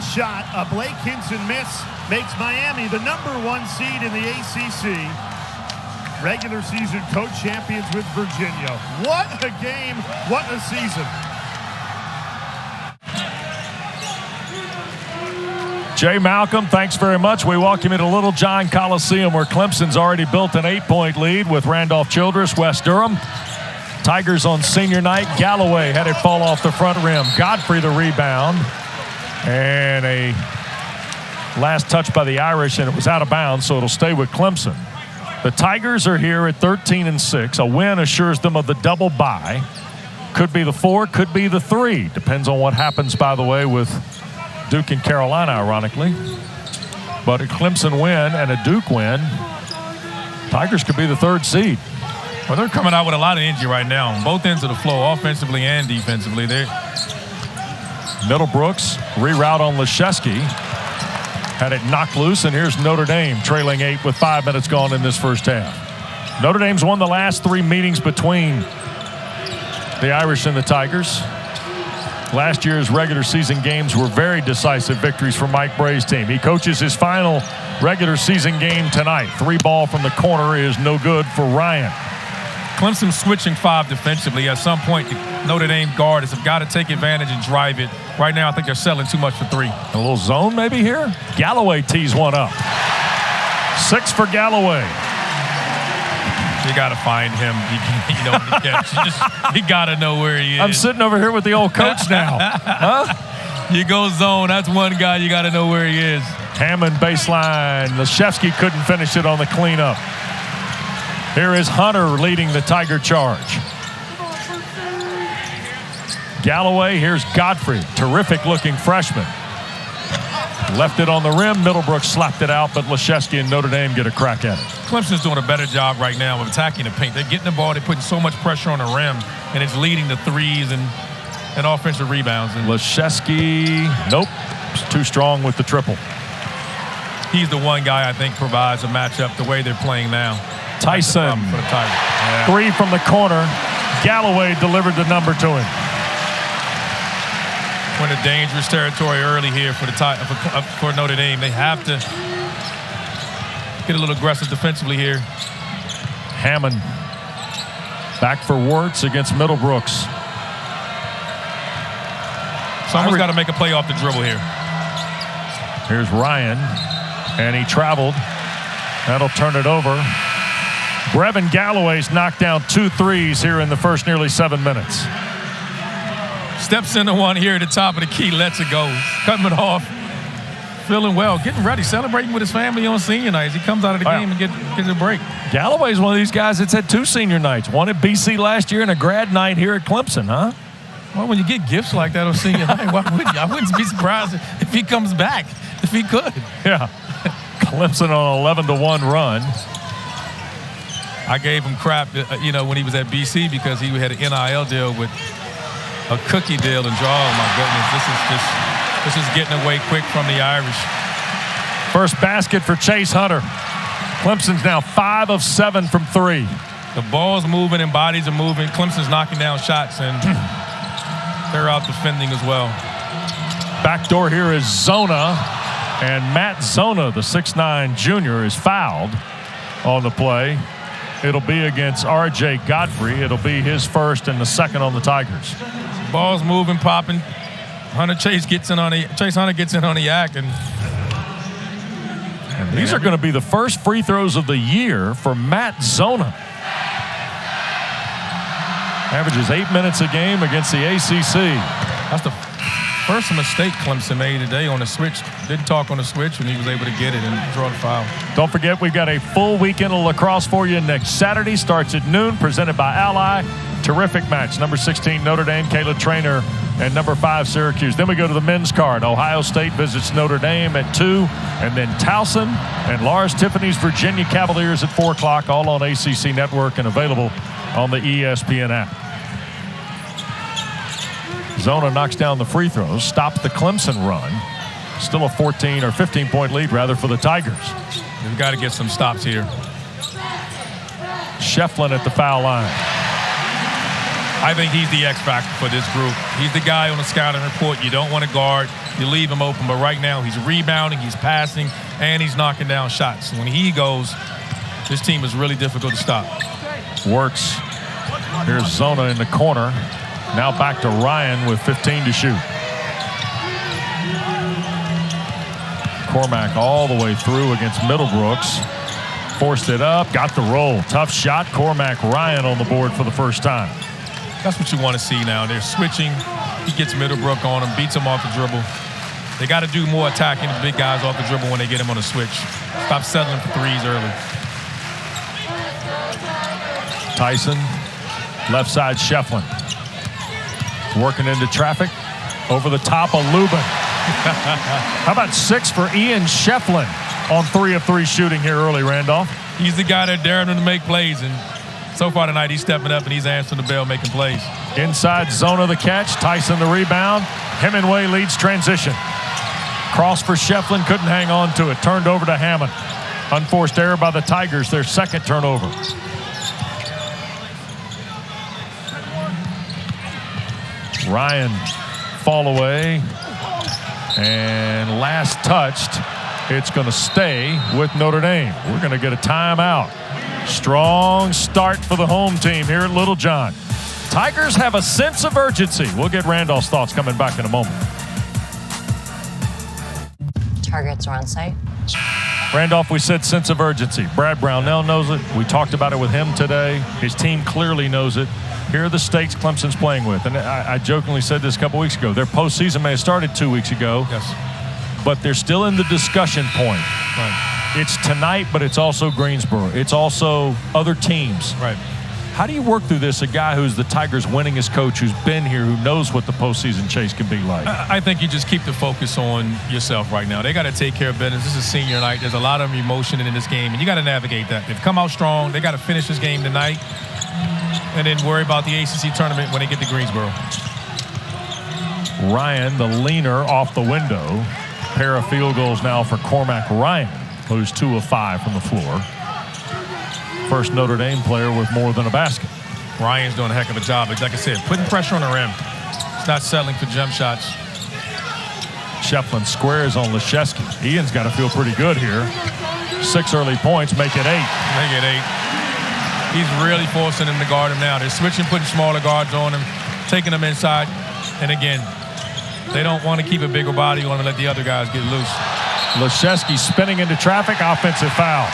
shot, a Blake Hinson miss, makes Miami the #1 seed in the ACC. Regular season co-champions with Virginia. What a game, what a season. Jay Malcolm, thanks very much. We welcome you to Little John Coliseum, where Clemson's already built an 8-point lead with Randolph Childress, West Durham. Tigers on senior night. Galloway had it fall off the front rim. Godfrey the rebound. And a last touch by the Irish, and it was out of bounds, so it'll stay with Clemson. The Tigers are here at 13-6. A win assures them of the double bye. Could be the 4, could be the 3. Depends on what happens, by the way, with Duke and Carolina, ironically. But a Clemson win and a Duke win, Tigers could be the 3rd seed. Well, they're coming out with a lot of energy right now on both ends of the floor, offensively and defensively. Middlebrooks reroute on Leschewski. Had it knocked loose, and here's Notre Dame trailing 8 with 5 minutes gone in this first half. Notre Dame's won the last 3 meetings between the Irish and the Tigers. Last year's regular season games were very decisive victories for Mike Bray's team. He coaches his final regular season game tonight. 3 ball from the corner is no good for Ryan. Clemson switching 5 defensively. At some point, the Notre Dame guard has got to take advantage and drive it. Right now, I think they're selling too much for 3. A little zone maybe here. Galloway tees one up. 6 for Galloway. You got to find him. You know, you got to know where he is. I'm sitting over here with the old coach now. Huh? You go zone. That's one guy you got to know where he is. Hammond baseline. Leschewski couldn't finish it on the cleanup. Here is Hunter leading the Tiger charge. Galloway, here's Godfrey. Terrific looking freshman. Left it on the rim. Middlebrooks slapped it out, but Leschewski and Notre Dame get a crack at it. Clemson's doing a better job right now of attacking the paint. They're getting the ball. They're putting so much pressure on the rim, and it's leading to 3s and offensive rebounds. And Leschewski, nope, too strong with the triple. He's the one guy I think provides a matchup the way they're playing now. Tyson, for the Tigers. Yeah. 3 from the corner. Galloway delivered the number to him. We're in a dangerous territory early here for Notre Dame. They have to get a little aggressive defensively here. Hammond back for Wirtz against Middlebrooks. Someone's got to make a play off the dribble here. Here's Ryan, and he traveled. That'll turn it over. Brevin Galloway's knocked down 2 threes here in the first nearly 7 minutes. Steps into one here at the top of the key, lets it go. Cutting it off, feeling well, getting ready, celebrating with his family on senior night as he comes out of the game and gets a break. Galloway's one of these guys that's had 2 senior nights. One at BC last year and a grad night here at Clemson, huh? Well, when you get gifts like that on senior night, why would you? I wouldn't be surprised if he comes back, if he could. Yeah. Clemson on an 11-1 run. I gave him crap, when he was at BC because he had an NIL deal with a cookie deal and oh my goodness, this is getting away quick from the Irish. First basket for Chase Hunter. Clemson's now 5 of 7 from 3. The ball's moving and bodies are moving. Clemson's knocking down shots and they're out defending as well. Backdoor here is Zona, and Matt Zona, the 6'9 junior, is fouled on the play. It'll be against R.J. Godfrey. It'll be his first and the second on the Tigers. Ball's moving, popping. Chase Hunter gets in on the act, and these are going to be the first free throws of the year for Matt Zona. Averages 8 minutes a game against the ACC. That's the first mistake Clemson made today on the switch. Didn't talk on the switch, and he was able to get it and draw the foul. Don't forget, we've got a full weekend of lacrosse for you next Saturday. Starts at noon, presented by Ally. Terrific match. Number 16, Notre Dame, Kayla Traynor, and number 5, Syracuse. Then we go to the men's card. Ohio State visits Notre Dame at 2, and then Towson and Lars Tiffany's Virginia Cavaliers at 4 o'clock, all on ACC Network and available on the ESPN app. Zona knocks down the free throws, stops the Clemson run. Still a 14 or 15-point lead, rather, for the Tigers. We've got to get some stops here. Schieffelin at the foul line. I think he's the X factor for this group. He's the guy on the scouting report you don't want to guard. you leave him open. But right now, he's rebounding, he's passing, and he's knocking down shots. When he goes, this team is really difficult to stop. Works. Here's Zona in the corner. Now back to Ryan with 15 to shoot. Cormac all the way through against Middlebrooks. Forced it up, got the roll. Tough shot. Cormac Ryan on the board for the first time. That's what you want to see now. They're switching. He gets Middlebrook on him, beats him off the dribble. They got to do more attacking the big guys off the dribble when they get him on the switch. Stop settling for threes early. Tyson, left side Schieffelin. Working into traffic. Over the top of Lubin. How about 6 for Ian Schieffelin on 3 of 3 shooting here early, Randolph? He's the guy that daring him to make plays, and so far tonight he's stepping up and he's answering the bell, making plays. Inside Zona the catch. Tyson the rebound. Hemingway leads transition. Cross for Schieffelin, couldn't hang on to it. Turned over to Hammond. Unforced error by the Tigers, their second turnover. Ryan fall away. And last touched. It's going to stay with Notre Dame. We're going to get a timeout. Strong start for the home team here at Littlejohn. Tigers have a sense of urgency. We'll get Randolph's thoughts coming back in a moment. Targets are on site. Randolph, we said sense of urgency. Brad Brownell knows it. We talked about it with him today. His team clearly knows it. Here are the stakes Clemson's playing with. And I jokingly said this a couple weeks ago. Their postseason may have started 2 weeks ago. Yes. But they're still in the discussion point. Right. It's tonight, but it's also Greensboro. It's also other teams. Right. How do you work through this? A guy who's the Tigers' winningest coach, who's been here, who knows what the postseason chase can be like. I think you just keep the focus on yourself right now. They got to take care of business. This is senior night. There's a lot of emotion in this game, and you got to navigate that. They've come out strong. They got to finish this game tonight, and then worry about the ACC tournament when they get to Greensboro. Ryan, the leaner, off the window. Pair of field goals now for Cormac Ryan, who's 2 of 5 from the floor. First Notre Dame player with more than a basket. Ryan's doing a heck of a job. Like I said, putting pressure on the rim. He's not settling for jump shots. Schieffelin squares on Leschewski. Ian's got to feel pretty good here. 6 early points, make it 8. Make it 8. He's really forcing him to guard him now. They're switching, putting smaller guards on him, taking him inside. And again, they don't want to keep a bigger body. You want to let the other guys get loose. Leschewski spinning into traffic, offensive foul.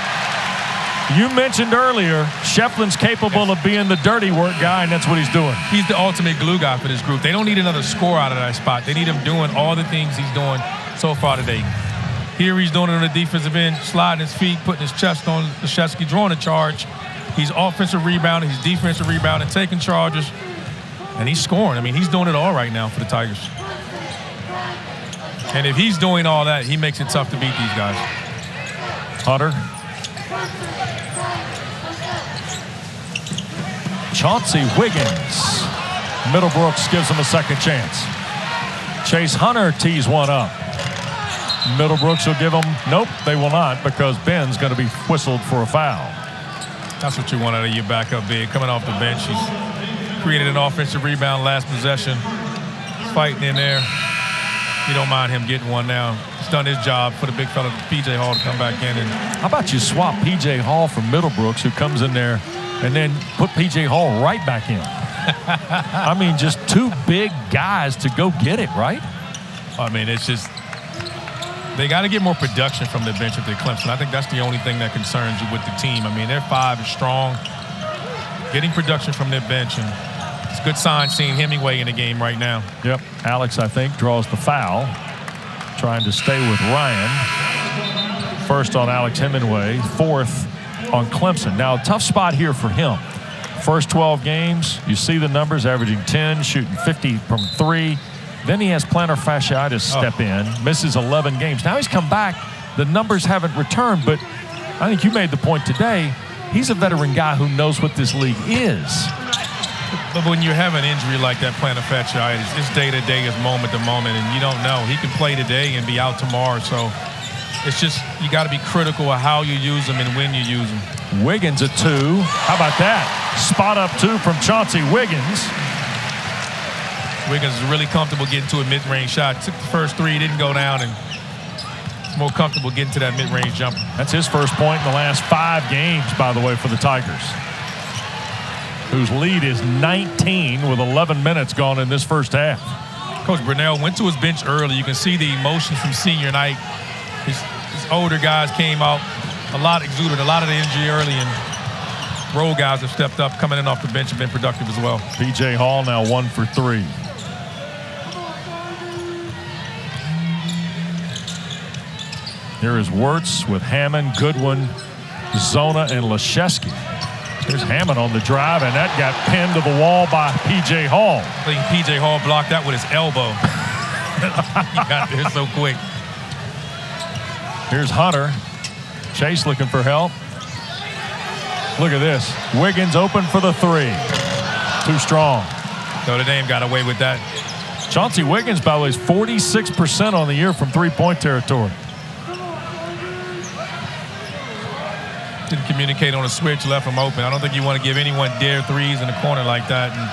You mentioned earlier, Schieffelin's capable of being the dirty work guy, and that's what he's doing. He's the ultimate glue guy for this group. They don't need another score out of that spot. They need him doing all the things he's doing so far today. Here he's doing it on the defensive end, sliding his feet, putting his chest on Leschewski, drawing a charge. He's offensive rebounding, he's defensive rebounding, taking charges, and he's scoring. I mean, he's doing it all right now for the Tigers. And if he's doing all that, he makes it tough to beat these guys. Hunter. Chauncey Wiggins. Middlebrooks gives him a second chance. Chase Hunter tees one up. Middlebrooks will give him, nope, they will not, because Ben's going to be whistled for a foul. That's what you want out of your backup big. Coming off the bench, he's created an offensive rebound last possession. He's fighting in there. You don't mind him getting one now. He's done his job for the big fella, P.J. Hall, to come back in. And how about you swap P.J. Hall for Middlebrooks, who comes in there, and then put P.J. Hall right back in? I mean, just 2 big guys to go get it, right? I mean, it's just they got to get more production from the bench if they're Clemson. I think that's the only thing that concerns you with the team. I mean, their 5 is strong. Getting production from their bench, and it's a good sign seeing Hemingway in the game right now. Yep. Alex, I think, draws the foul, trying to stay with Ryan. First on Alex Hemingway, 4th on Clemson. Now, a tough spot here for him. First 12 games, you see the numbers, averaging 10, shooting 50 from 3. Then he has plantar fasciitis step in, misses 11 games. Now he's come back. The numbers haven't returned, but I think you made the point today. He's a veteran guy who knows what this league is. But when you have an injury like that, plantar fasciitis, it's day-to-day, it's moment-to-moment, and you don't know. He can play today and be out tomorrow, so it's just you got to be critical of how you use him and when you use him. Wiggins at 2. How about that? Spot up 2 from Chauncey Wiggins. Wiggins is really comfortable getting to a mid-range shot. Took the first three, didn't go down, and is more comfortable getting to that mid-range jumper. That's his first point in the last 5 games, by the way, for the Tigers, whose lead is 19 with 11 minutes gone in this first half. Coach Brunell went to his bench early. You can see the emotions from senior night. His older guys came out, exuded a lot of the energy early, and role guys have stepped up, coming in off the bench and been productive as well. P.J. Hall now 1 for 3. Here is Wirtz with Hammond, Goodwin, Zona, and Leszewski. Here's Hammond on the drive, and that got pinned to the wall by P.J. Hall. I think P.J. Hall blocked that with his elbow. He got there so quick. Here's Hunter. Chase looking for help. Look at this. Wiggins open for the 3. Too strong. Notre Dame got away with that. Chauncey Wiggins, by the way, is 46% on the year from three-point territory. Didn't communicate on a switch, left him open. I don't think you want to give anyone dare threes in the corner like that. And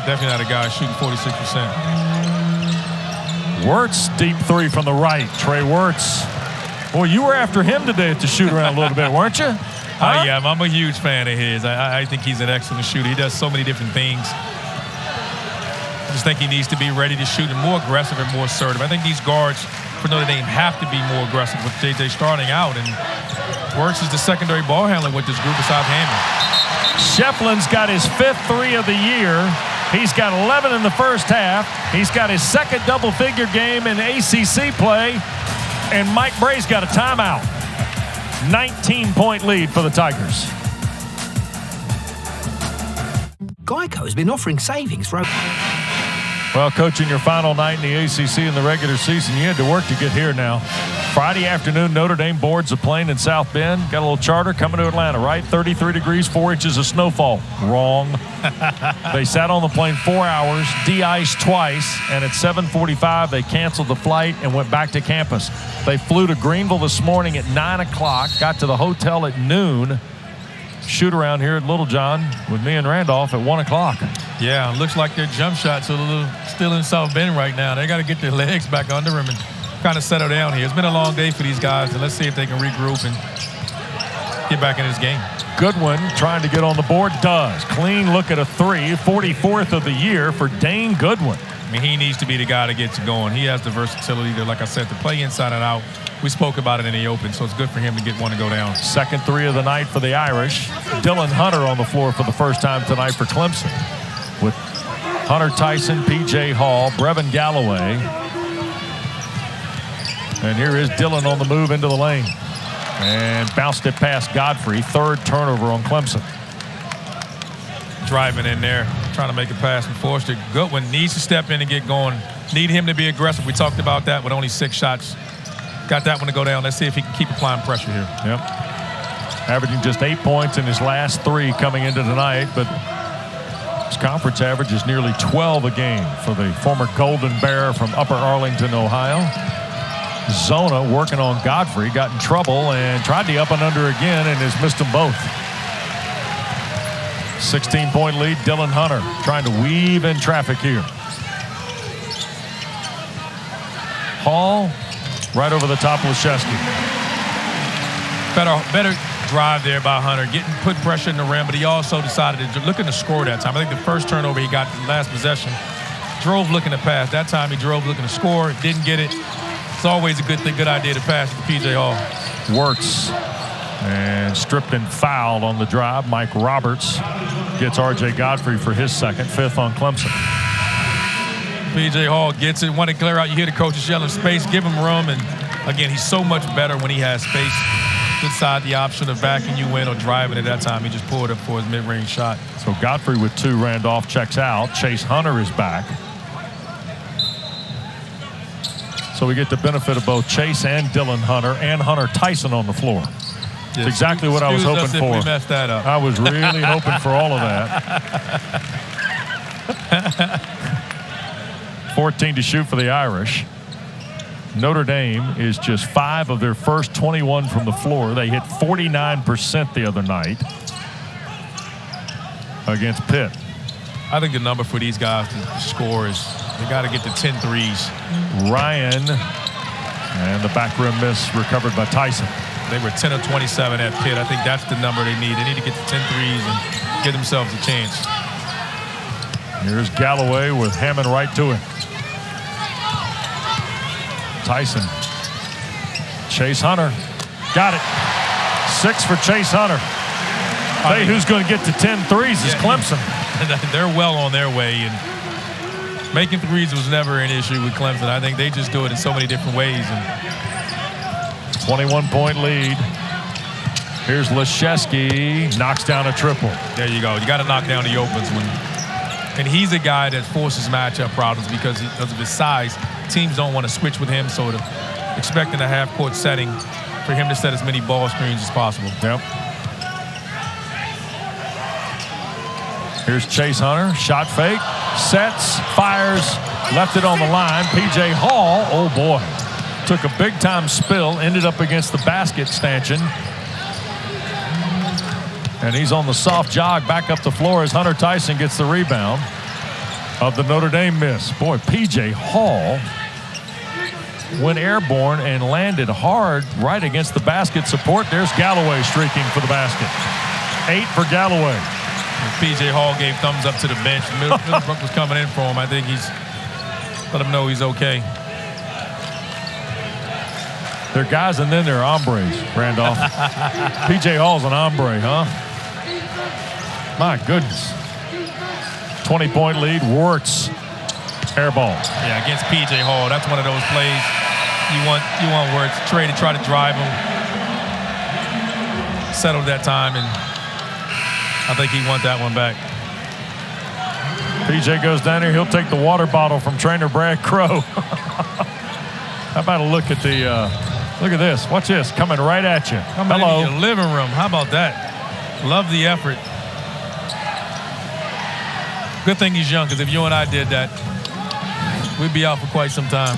definitely not a guy shooting 46%. Wirtz, deep 3 from the right. Trey Wirtz. Boy, you were after him today at the shoot-around a little bit, weren't you? Huh? Yeah, I'm a huge fan of his. I think he's an excellent shooter. He does so many different things. I just think he needs to be ready to shoot and more aggressive and more assertive. I think these guards for Notre Dame have to be more aggressive with J.J. starting out. And Wirtz is the secondary ball handler with this group besides Hammond. Schieffelin's got his 5th 3 of the year. He's got 11 in the first half. He's got his 2nd double-figure game in ACC play. And Mike Bray's got a timeout. 19-point lead for the Tigers. Geico's been offering savings for... Well, coaching your final night in the ACC in the regular season, you had to work to get here now. Friday afternoon, Notre Dame boards a plane in South Bend. Got a little charter coming to Atlanta, right? 33 degrees, 4 inches of snowfall. Wrong. They sat on the plane 4 hours, de-iced twice, and at 7:45, they canceled the flight and went back to campus. They flew to Greenville this morning at 9 o'clock, got to the hotel at noon. Shoot around here at Littlejohn with me and Randolph at 1 o'clock. Yeah, looks like their jump shots are still in South Bend right now. They got to get their legs back under them and kind of settle down here. It's been a long day for these guys, and let's see if they can regroup and get back in this game. Goodwin trying to get on the board, does. Clean look at a 3, 44th of the year for Dane Goodwin. I mean, he needs to be the guy to get to going. He has the versatility to, like I said, to play inside and out. We spoke about it in the open, so it's good for him to get one to go down. 2nd 3 of the night for the Irish. Dylan Hunter on the floor for the first time tonight for Clemson, with Hunter, Tyson, P.J. Hall, Brevin Galloway. And here is Dylan on the move into the lane. And bounced it past Godfrey. 3rd turnover on Clemson. Driving in there, trying to make a pass and forced it. Goodwin needs to step in and get going. Need him to be aggressive. We talked about that with only 6 shots. Got that one to go down. Let's see if he can keep applying pressure here. Yep. Averaging just 8 points in his last 3 coming into tonight, but his conference average is nearly 12 a game for the former Golden Bear from Upper Arlington, Ohio. Zona working on Godfrey, got in trouble and tried the up and under again and has missed them both. 16-point lead, Dylan Hunter trying to weave in traffic here. Hall right over the top of Leszewski. Better drive there by Hunter, put pressure in the rim, but he also decided to look to score that time. I think the first turnover he got the last possession, drove looking to pass. That time he drove looking to score, didn't get it. It's always a good idea to pass to P.J. Hall. Works and stripped and fouled on the drive. Mike Roberts gets R.J. Godfrey for his 2nd, 5th on Clemson. P.J. Hall gets it, want to clear out. You hear the coaches yelling space, give him room. And again, he's so much better when he has space. Inside the option of backing you in or driving at that time. He just pulled up for his mid-range shot. So Godfrey with 2, Randolph checks out. Chase Hunter is back. So we get the benefit of both Chase and Dylan Hunter and Hunter Tyson on the floor. That's exactly what I was hoping for. We messed that up. I was really hoping for all of that. 14 to shoot for the Irish. Notre Dame is just 5 of their first 21 from the floor. They hit 49% the other night against Pitt. I think the number for these guys to score is they got to get to 10 threes. Ryan, and the back rim miss recovered by Tyson. They were 10 of 27 at Pitt. I think that's the number they need. They need to get to 10 threes and give themselves a chance. Here's Galloway with Hammond right to him. Tyson. Chase Hunter. Got it. 6 for Chase Hunter. Hey, who's going to get to 10 threes is Clemson. They're well on their way, and making threes was never an issue with Clemson. I think they just do it in so many different ways. And 21-point lead. Here's Leszewski. Knocks down a triple. There you go. You got to knock down the opens when. And he's a guy that forces matchup problems because of his size. Teams don't want to switch with him, so expecting a half-court setting for him to set as many ball screens as possible. Yep. Here's Chase Hunter. Shot fake. Sets. Fires. Left it on the line. P.J. Hall, oh boy, took a big-time spill. Ended up against the basket stanchion. And he's on the soft jog back up the floor as Hunter Tyson gets the rebound of the Notre Dame miss. Boy, P.J. Hall went airborne and landed hard right against the basket support. There's Galloway streaking for the basket. 8 for Galloway. P.J. Hall gave thumbs up to the bench. Middlebrook was coming in for him. I think he's let him know he's okay. They're guys and then they're hombres, Randolph. P.J. Hall's an hombre, huh? My goodness. 20-point lead. Wirtz. Air ball. Yeah, against P.J. Hall. That's one of those plays you want Wirtz. Trey to try to drive him. Settled that time, and I think he won that one back. P.J. goes down here. He'll take the water bottle from trainer Brad Crow. How about a look at the look at this. Watch this. Coming right at you. Hello. In your living room. How about that? Love the effort. Good thing he's young, because if you and I did that, we'd be out for quite some time.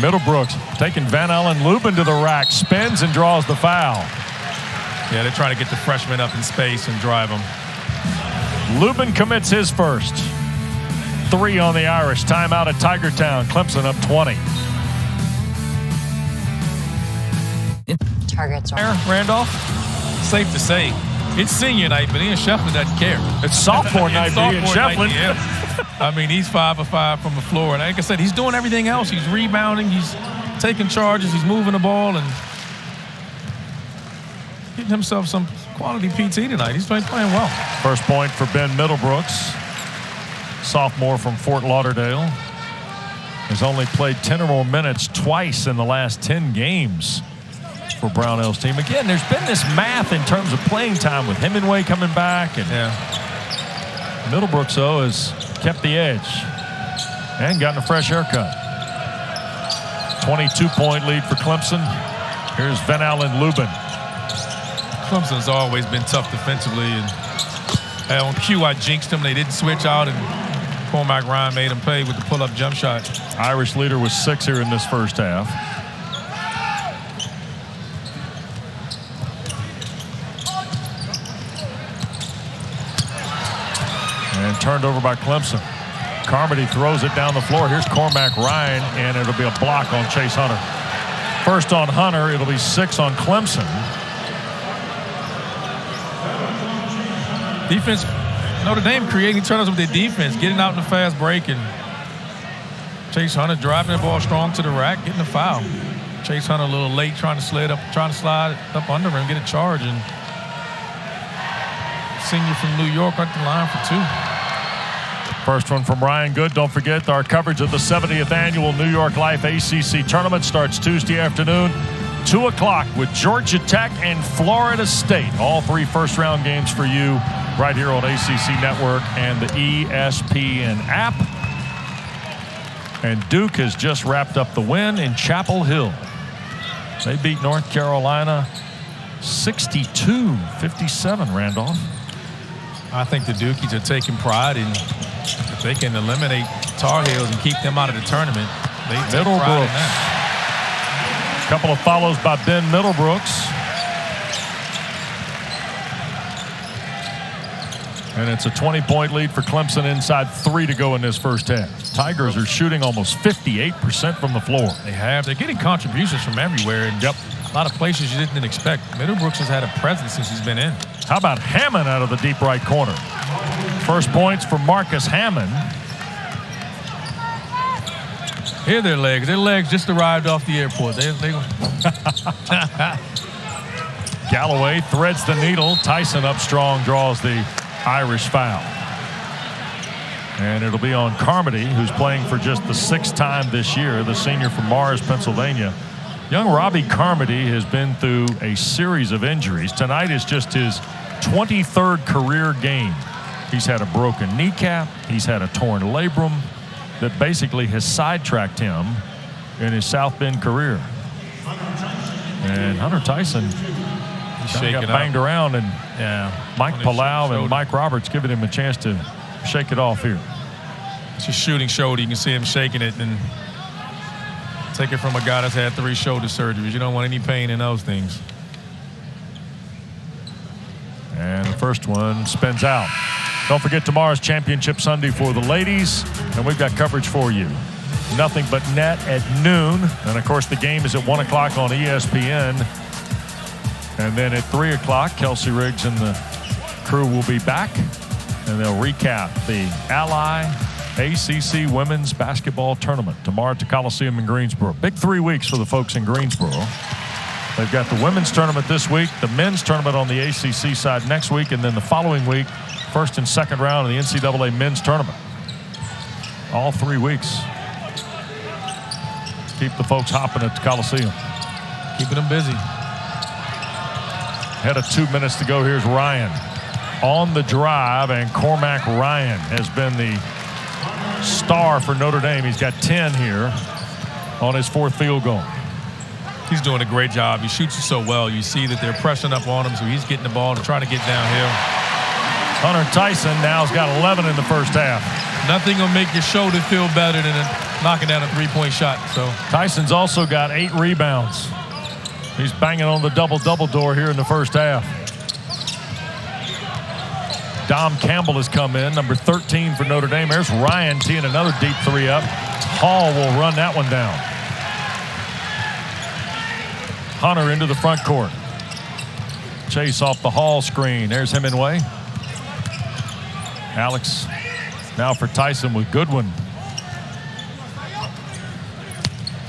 Middlebrooks taking Van Allen Lubin to the rack. Spins and draws the foul. Yeah, they're trying to get the freshman up in space and drive him. Lubin commits his first. 3 on the Irish. Timeout at Tigertown. Clemson up 20. Targets are Randolph? Safe to say, it's senior night, but Ian Schieffelin doesn't care. It's sophomore night for Ian Schieffelin. I mean, he's 5 of 5 from the floor. And like I said, he's doing everything else. He's rebounding. He's taking charges. He's moving the ball and getting himself some quality PT tonight. He's playing well. First point for Ben Middlebrooks, sophomore from Fort Lauderdale. Has only played 10 or more minutes twice in the last 10 games for Brownell's team. Again, there's been this math in terms of playing time with Hemingway coming back. And Middlebrooks, though, has kept the edge and gotten a fresh haircut. 22-point lead for Clemson. Here's Van Allen Lubin. Clemson's always been tough defensively, and on cue I jinxed them. They didn't switch out, and Cormac Ryan made them pay with the pull-up jump shot. Irish leader was 6 here in this first half. And turned over by Clemson. Carmody throws it down the floor. Here's Cormac Ryan, and it'll be a block on Chase Hunter. First on Hunter, it'll be 6 on Clemson. Defense, Notre Dame creating turnovers with their defense, getting out in the fast break, and Chase Hunter driving the ball strong to the rack, getting a foul. Chase Hunter a little late, trying to slide up under him, get a charge, and senior from New York at the line for 2. First one from Ryan Good. Don't forget our coverage of the 70th annual New York Life ACC tournament starts Tuesday afternoon, 2 o'clock, with Georgia Tech and Florida State. All 3 first-round games for you right here on ACC Network and the ESPN app. And Duke has just wrapped up the win in Chapel Hill. They beat North Carolina 62-57, Randolph. I think the Dukies are taking pride in if they can eliminate Tar Heels and keep them out of the tournament. They take pride in that. A couple of follows by Ben Middlebrooks. And it's a 20-point lead for Clemson inside 3 to go in this first half. Tigers are shooting almost 58% from the floor. They have. They're getting contributions from everywhere. And yep. A lot of places you didn't expect. Middlebrooks has had a presence since he's been in. How about Hammond out of the deep right corner? First points for Marcus Hammond. Here their legs. Their legs just arrived off the airport. Galloway threads the needle. Tyson up strong, draws the Irish foul. And it'll be on Carmody, who's playing for just the 6th time this year, the senior from Mars, Pennsylvania. Young Robbie Carmody has been through a series of injuries. Tonight is just his 23rd career game. He's had a broken kneecap. He's had a torn labrum that basically has sidetracked him in his South Bend career. And Hunter Tyson got banged around, and Mike Palau and Mike Roberts giving him a chance to shake it off here. It's just shooting shoulder. You can see him shaking it, and take it from a guy that's had 3 shoulder surgeries. You don't want any pain in those things. And the first one spins out. Don't forget tomorrow's Championship Sunday for the ladies, and we've got coverage for you. Nothing but net at noon, and of course the game is at 1 o'clock on ESPN. And then at 3 o'clock, Kelsey Riggs and the crew will be back, and they'll recap the Ally ACC Women's Basketball Tournament tomorrow at the Coliseum in Greensboro. Big 3 weeks for the folks in Greensboro. They've got the women's tournament this week, the men's tournament on the ACC side next week, and then the following week, first and second round of the NCAA men's tournament. All 3 weeks. Keep the folks hopping at the Coliseum. Keeping them busy. Had 2 minutes to go. Here's Ryan on the drive, and Cormac Ryan has been the star for Notre Dame. He's got 10 here on his 4th field goal. He's doing a great job. He shoots it so well. You see that they're pressing up on him, so he's getting the ball to try to get downhill. Hunter Tyson now has got 11 in the first half. Nothing will make your shoulder feel better than knocking down a 3-point shot. So Tyson's also got 8 rebounds. He's banging on the double-double door here in the first half. Dom Campbell has come in, number 13 for Notre Dame. There's Ryan teeing another deep 3 up. Hall will run that one down. Hunter into the front court. Chase off the Hall screen. There's Hemingway. Alex now for Tyson with Goodwin.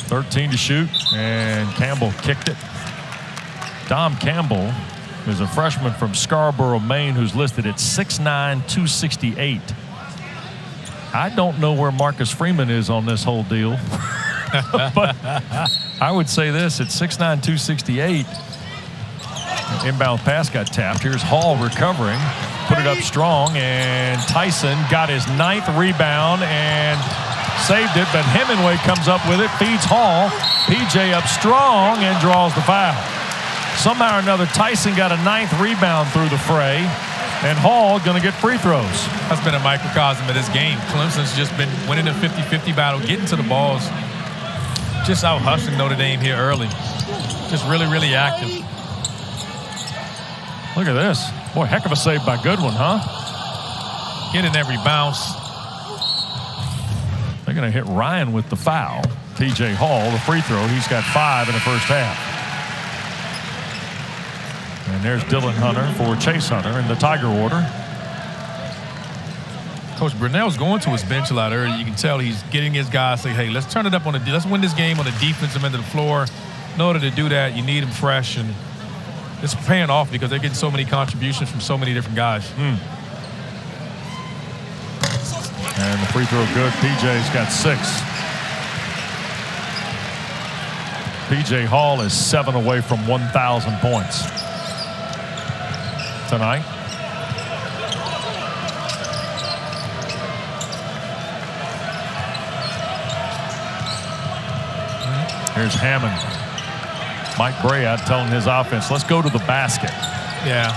13 to shoot, and Campbell kicked it. Dom Campbell is a freshman from Scarborough, Maine, who's listed at 6'9", 268. I don't know where Marcus Freeman is on this whole deal. But I would say this, at 6'9", 268, inbound pass got tapped. Here's Hall recovering, put it up strong, and Tyson got his 9th rebound and saved it, but Hemingway comes up with it, feeds Hall. PJ up strong and draws the foul. Somehow or another, Tyson got a 9th rebound through the fray, and Hall going to get free throws. That's been a microcosm of this game. Clemson's just been winning a 50-50 battle, getting to the balls, just out hustling Notre Dame here early. Just really, really active. Look at this. Boy, heck of a save by Goodwin, huh? Hitting every bounce. They're going to hit Ryan with the foul. P.J. Hall, the free throw. He's got 5 in the first half. And there's Dylan Hunter for Chase Hunter in the Tiger order. Coach Brunell's going to his bench a lot early. You can tell he's getting his guys say, hey, let's turn it up on let's win this game on the defensive end of the floor. In order to do that, you need them fresh, and it's paying off because they're getting so many contributions from so many different guys. And the free throw good. PJ's got 6. PJ Hall is 7 away from 1,000 points tonight. Here's Hammond. Mike Bray out telling his offense, let's go to the basket. Yeah,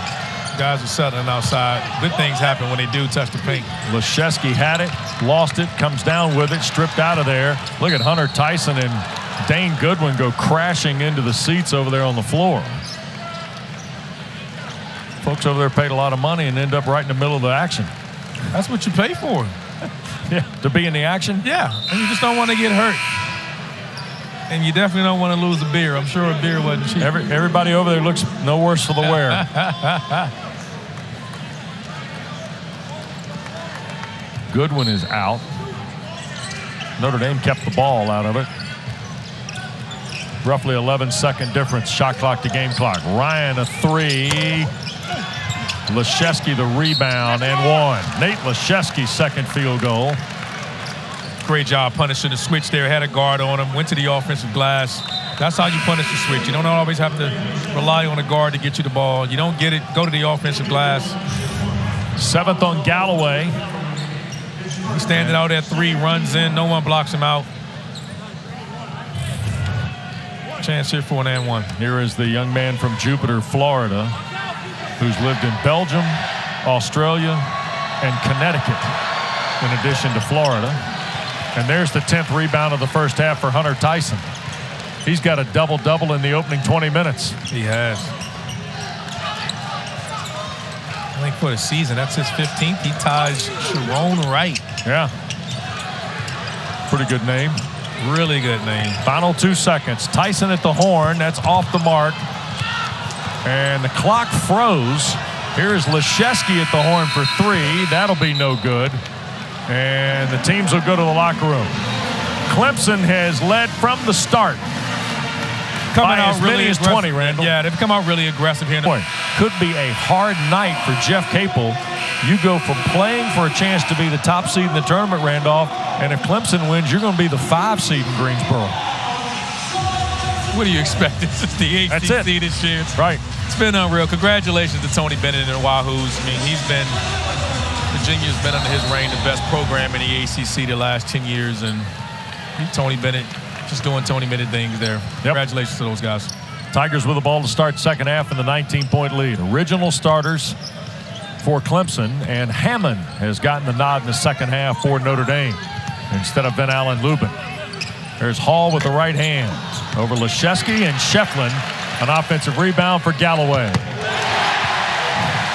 guys are settling outside. Good things happen when they do touch the paint. Leszewski had it, lost it, comes down with it, stripped out of there. Look at Hunter Tyson and Dane Goodwin go crashing into the seats over there on the floor. Folks over there paid a lot of money and end up right in the middle of the action. That's what you pay for. Yeah, to be in the action? Yeah, and you just don't want to get hurt. And you definitely don't want to lose a beer. I'm sure a beer wasn't cheap. Everybody over there looks no worse for the wear. Goodwin is out. Notre Dame kept the ball out of it. Roughly 11-second difference, shot clock to game clock. Ryan a three. Leschewski the rebound and one. Nate Leschewski's second field goal. Great job punishing the switch there. Had a guard on him. Went to the offensive glass. That's how you punish the switch. You don't always have to rely on a guard to get you the ball. You don't get it, go to the offensive glass. 7th on Galloway. He's standing out at 3, runs in. No one blocks him out. Chance here for an and one. Here is the young man from Jupiter, Florida, who's lived in Belgium, Australia, and Connecticut, in addition to Florida. And there's the 10th rebound of the first half for Hunter Tyson. He's got a double-double in the opening 20 minutes. He has. I think for the season, that's his 15th. He ties Sharon Wright. Yeah. Pretty good name. Really good name. Final 2 seconds. Tyson at the horn. That's off the mark. And the clock froze. Here's Leschewski at the horn for 3. That'll be no good. And the teams will go to the locker room. Clemson has led from the start. Coming out as really many as 20, Randall. Yeah, they've come out really aggressive here. Boy, could be a hard night for Jeff Capel. You go from playing for a chance to be the top seed in the tournament, Randolph, and if Clemson wins, you're going to be the 5 seed in Greensboro. What do you expect? This is the ACC this year. Right. It's been unreal. Congratulations to Tony Bennett and the Wahoos. I mean, Virginia's been under his reign the best program in the ACC the last 10 years, and Tony Bennett just doing Tony Bennett things there. Yep. Congratulations to those guys. Tigers with the ball to start second half in the 19-point lead. Original starters for Clemson, and Hammond has gotten the nod in the second half for Notre Dame instead of Ben Allen Lubin. There's Hall with the right hand over Leschewski, and Schieffelin, an offensive rebound for Galloway.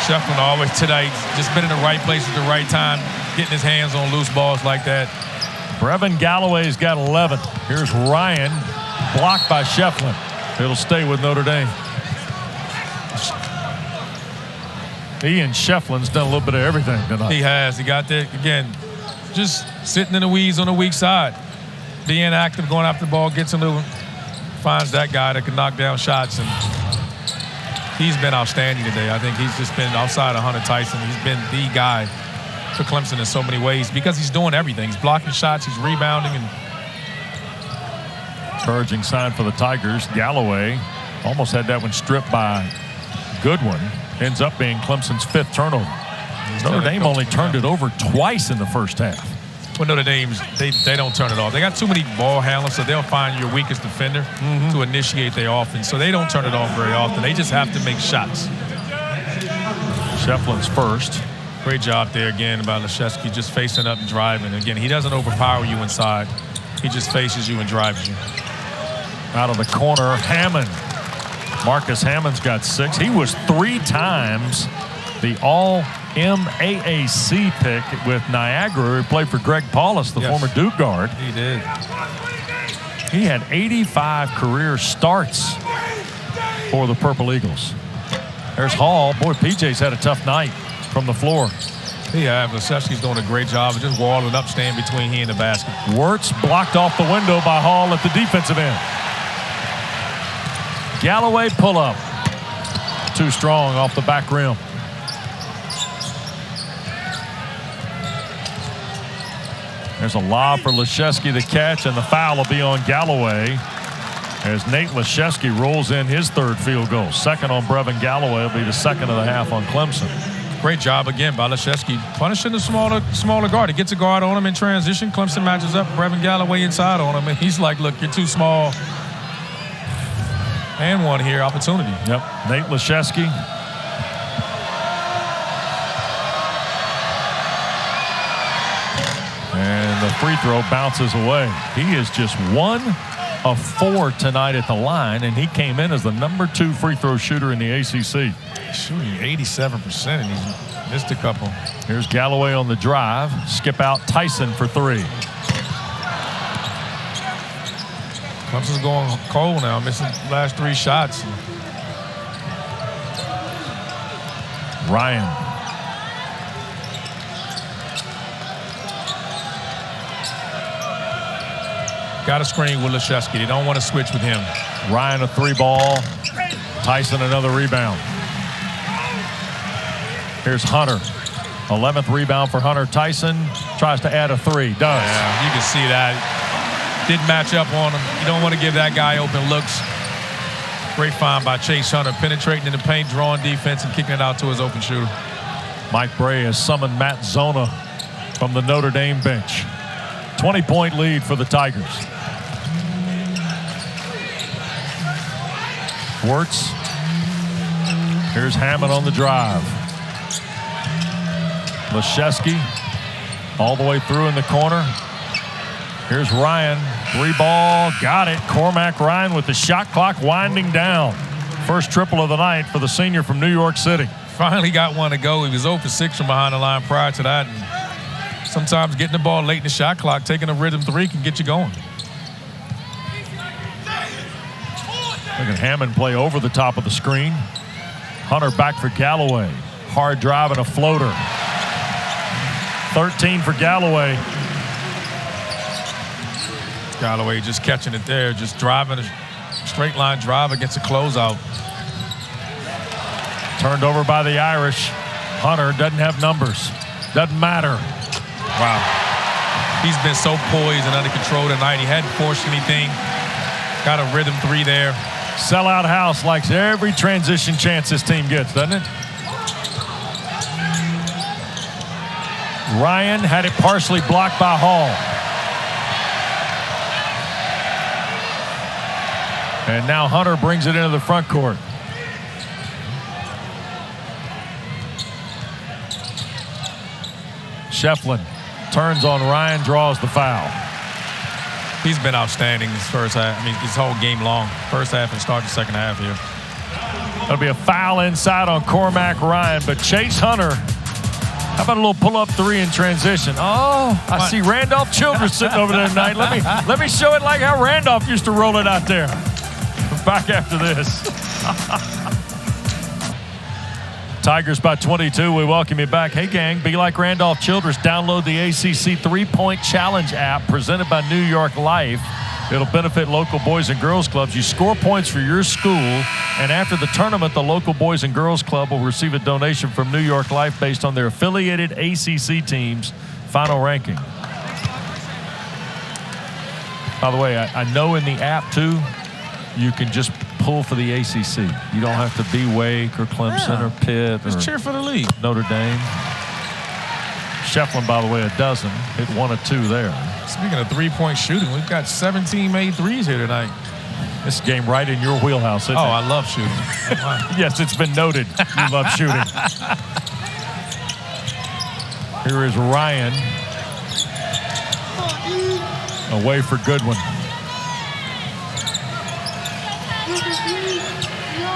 Schieffelin always tonight just been in the right place at the right time, getting his hands on loose balls like that. Brevin Galloway's got 11. Here's Ryan, blocked by Schieffelin. It'll stay with Notre Dame. Ian Schieffelin's done a little bit of everything tonight. He has. He got there, again, just sitting in the weeds on the weak side. Being active, going after the ball, gets a little, finds that guy that can knock down shots, and he's been outstanding today. I think he's just been outside of Hunter Tyson. He's been the guy for Clemson in so many ways because he's doing everything. He's blocking shots, he's rebounding. And encouraging sign for the Tigers. Galloway almost had that one stripped by Goodwin. Ends up being Clemson's 5th turnover. Notre Dame only turned it over twice in the first half. Well, Notre Dame's, they don't turn it off. They got too many ball handlers, so they'll find your weakest defender to initiate their offense. So they don't turn it off very often. They just have to make shots. Schieffelin's first. Great job there again by Leschewski, just facing up and driving. Again, he doesn't overpower you inside. He just faces you and drives you. Out of the corner, Hammond. Marcus Hammond's got 6. He was 3 times the All-MAAC pick with Niagara, who played for Greg Paulus, the former Duke guard. He did. He had 85 career starts for the Purple Eagles. There's Hall. Boy, PJ's had a tough night from the floor. Yeah, Leschewski's doing a great job of just walling up, staying between he and the basket. Wirtz blocked off the window by Hall at the defensive end. Galloway pull up. Too strong off the back rim. There's a lob for Leschewski to catch, and the foul will be on Galloway as Nate Leschewski rolls in his 3rd field goal. 2nd on Brevin Galloway. Will be the 2nd of the half on Clemson. Great job again by Leschewski, punishing the smaller guard. He gets a guard on him in transition. Clemson matches up. Brevin Galloway inside on him, and he's like, look, you're too small. And one here, opportunity. Yep, Nate Leschewski. And the free throw bounces away. He is just 1 of 4 tonight at the line, and he came in as the #2 free throw shooter in the ACC. Shooting 87%, and he's missed a couple. Here's Galloway on the drive. Skip out Tyson for 3. Clemson's going cold now, missing the last 3 shots. Ryan. Got a screen with Leschewski. They don't want to switch with him. Ryan a 3 ball. Tyson another rebound. Here's Hunter. 11th rebound for Hunter. Tyson tries to add a 3. Does. Yeah, you can see that. Didn't match up on him. You don't want to give that guy open looks. Great find by Chase Hunter, penetrating in the paint, drawing defense, and kicking it out to his open shooter. Mike Bray has summoned Matt Zona from the Notre Dame bench. 20-point lead for the Tigers. Wirtz. Here's Hammond on the drive. Leschewski all the way through in the corner. Here's Ryan. 3 ball. Got it. Cormac Ryan with the shot clock winding down. First triple of the night for the senior from New York City. Finally got one to go. He was 0 for 6 from behind the line prior to that. And sometimes getting the ball late in the shot clock, taking a rhythm 3 can get you going. Look at Hammond play over the top of the screen. Hunter back for Galloway. Hard drive and a floater. 13 for Galloway. Galloway just catching it there, just driving a straight line drive against a closeout. Turned over by the Irish. Hunter doesn't have numbers. Doesn't matter. Wow. He's been so poised and under control tonight. He hadn't forced anything. Got a rhythm 3 there. Sellout house likes every transition chance this team gets, doesn't it? Ryan had it partially blocked by Hall. And now Hunter brings it into the front court. Schieffelin turns on Ryan, draws the foul. He's been outstanding this first half. I mean, this whole game long. First half and start the second half here. There'll be a foul inside on Cormac Ryan, but Chase Hunter, how about a little pull-up 3 in transition? Oh, I see Randolph Childress sitting over there tonight. Let me show it like how Randolph used to roll it out there. Back after this. Tigers by 22. We welcome you back. Hey, gang, be like Randolph Childress. Download the ACC 3-Point Challenge app presented by New York Life. It'll benefit local boys and girls clubs. You score points for your school, and after the tournament, the local boys and girls club will receive a donation from New York Life based on their affiliated ACC team's final ranking. By the way, I know in the app, too, you can just pull for the ACC. You don't have to be Wake or Clemson or Pitt Just cheer for the league. Notre Dame. Schieffelin, by the way, a dozen. Hit 1 of 2 there. Speaking of 3-point shooting, we've got 17 made threes here tonight. This game right in your wheelhouse, isn't it? I love shooting. Yes, it's been noted. You love shooting. Here is Ryan. Away for Goodwin.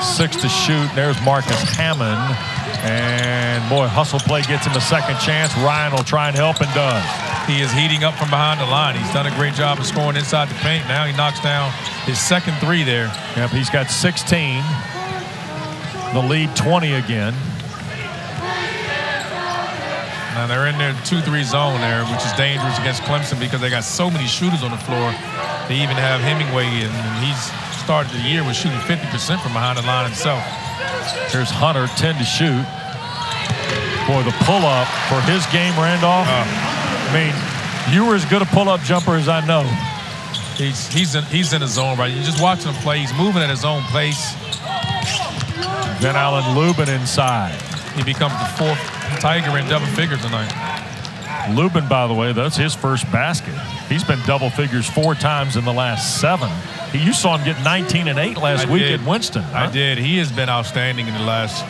6 to shoot. There's Marcus Hammond. And, boy, hustle play gets him a second chance. Ryan will try and help and does. He is heating up from behind the line. He's done a great job of scoring inside the paint. Now he knocks down his second 3 there. Yep, he's got 16. The lead 20 again. Now they're in their 2-3 zone there, which is dangerous against Clemson because they got so many shooters on the floor. They even have Hemingway, and he's started the year with shooting 50% from behind the line himself. Here's Hunter, 10 to shoot. Boy, the pull-up for his game, Randolph. I mean, you were as good a pull-up jumper as I know. He's in the zone, right? You're just watching him play. He's moving at his own pace. Then Allen Lubin inside. He becomes the 4th Tiger in double figures tonight. Lubin, by the way, that's his first basket. He's been double figures 4 times in the last 7. You saw him get 19 and 8 last week at Winston. Huh? I did. He has been outstanding in the last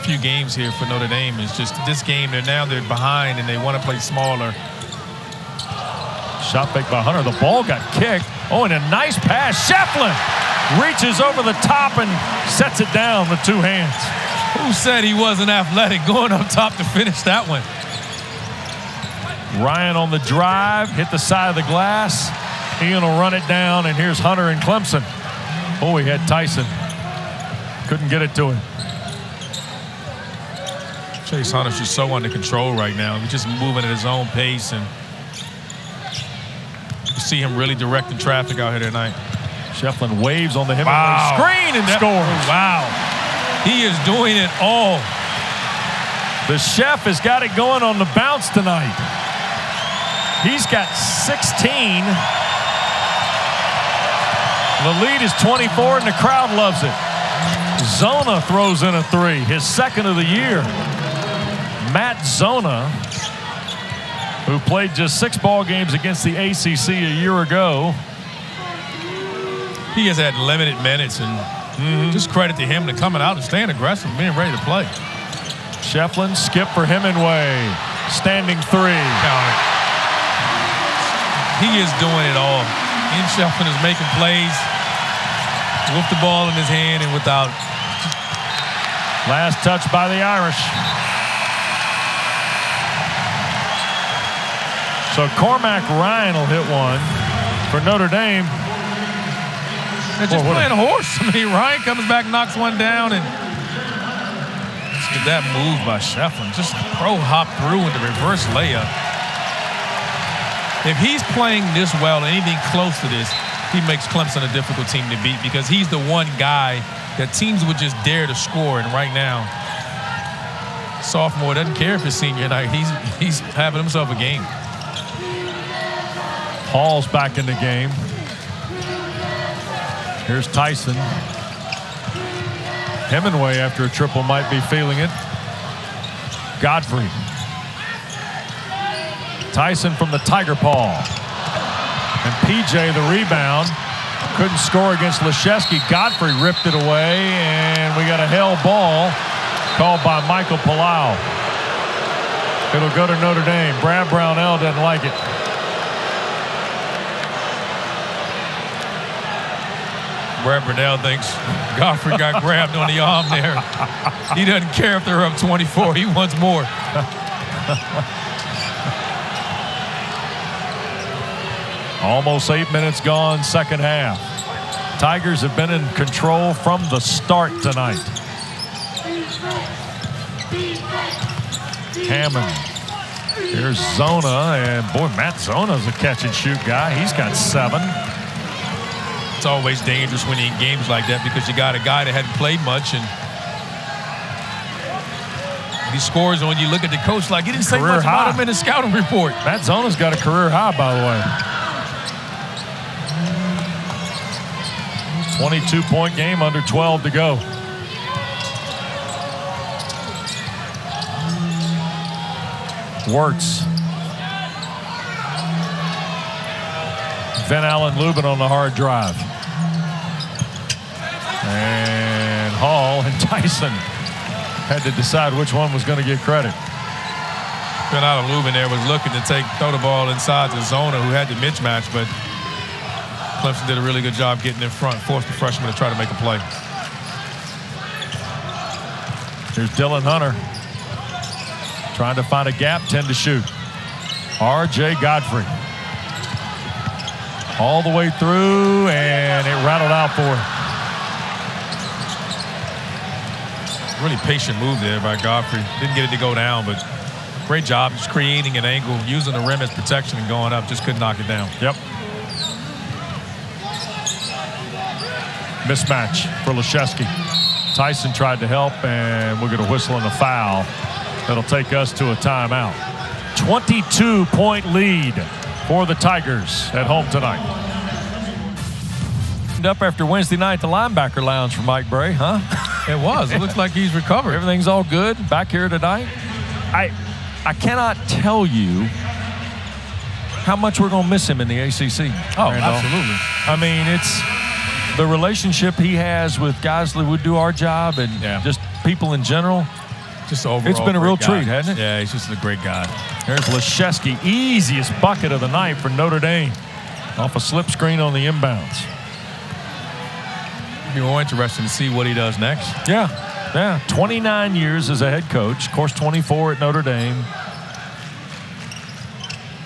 few games here for Notre Dame. It's just this game, they're behind and they want to play smaller. Shot fake by Hunter. The ball got kicked. Oh, and a nice pass. Schieffelin reaches over the top and sets it down with two hands. Who said he wasn't athletic going up top to finish that one? Ryan on the drive, hit the side of the glass. Ian will run it down, and here's Hunter and Clemson. Oh, he had Tyson. Couldn't get it to him. Chase Hunter's just so under control right now. He's just moving at his own pace, and you see him really directing traffic out here tonight. Schieffelin waves on the Hemingway screen and scores. Wow. He is doing it all. The chef has got it going on the bounce tonight. He's got 16. The lead is 24, and the crowd loves it. Zona throws in a three, his second of the year. Matt Zona, who played just 6 ball games against the ACC a year ago. He has had limited minutes, and just credit to him to coming out and staying aggressive, being ready to play. Schieffelin, skip for Hemingway. Standing three. Count it. He is doing it all. Ian Schieffelin is making plays with the ball in his hand and without. Last touch by the Irish. So Cormac Ryan will hit one for Notre Dame. They're just playing horse. I mean, Ryan comes back, knocks one down, and look at that move by Schieffelin. Just pro hop through with the reverse layup. If he's playing this well, anything close to this, he makes Clemson a difficult team to beat because he's the one guy that teams would just dare to score. And right now, sophomore doesn't care if it's senior night. He's having himself a game. Hall's back in the game. Here's Tyson. Hemingway, after a triple, might be feeling it. Godfrey. Tyson from the Tiger Paw. And PJ the rebound. Couldn't score against Leschewski. Godfrey ripped it away, and we got a hell ball called by Michael Palau. It'll go to Notre Dame. Brad Brownell doesn't like it. Brad Brownell thinks Godfrey got grabbed on the arm there. He doesn't care if they're up 24. He wants more. Almost 8 minutes gone, second half. Tigers have been in control from the start tonight. Hammond. Here's Zona, and boy, Matt Zona's a catch and shoot guy. He's got 7. It's always dangerous when you're in games like that because you got a guy that hadn't played much, and he scores. And when you look at the coach, like he didn't say much about him in the scouting report. Matt Zona's got a career high, by the way. 22-point game, under 12 to go. Wirtz. Van Allen Lubin on the hard drive. And Hall and Tyson had to decide which one was going to get credit. Van Allen Lubin there was looking to throw the ball inside the Zona, who had the mismatch, but Clemson did a really good job getting in front, forced the freshman to try to make a play. Here's Dylan Hunter trying to find a gap, 10 to shoot. R.J. Godfrey. All the way through, and it rattled out for him. Really patient move there by Godfrey. Didn't get it to go down, but great job just creating an angle, using the rim as protection and going up. Just couldn't knock it down. Yep. Mismatch for Leschewski. Tyson tried to help, and we're going to whistle in a foul. That'll take us to a timeout. 22-point lead for the Tigers at home tonight. Up after Wednesday night, the linebacker lounge for Mike Bray, huh? It was. It looks like he's recovered. Everything's all good back here tonight. I cannot tell you how much we're going to miss him in the ACC. Oh, absolutely. I mean, it's the relationship he has with guys that would do our job and just people in general. Just overall, it's been a real treat, hasn't it? Yeah, he's just a great guy. There's Leschewski, easiest bucket of the night for Notre Dame. Off a slip screen on the inbounds. It'll be more interesting to see what he does next. Yeah. 29 years as a head coach. Of course, 24 at Notre Dame.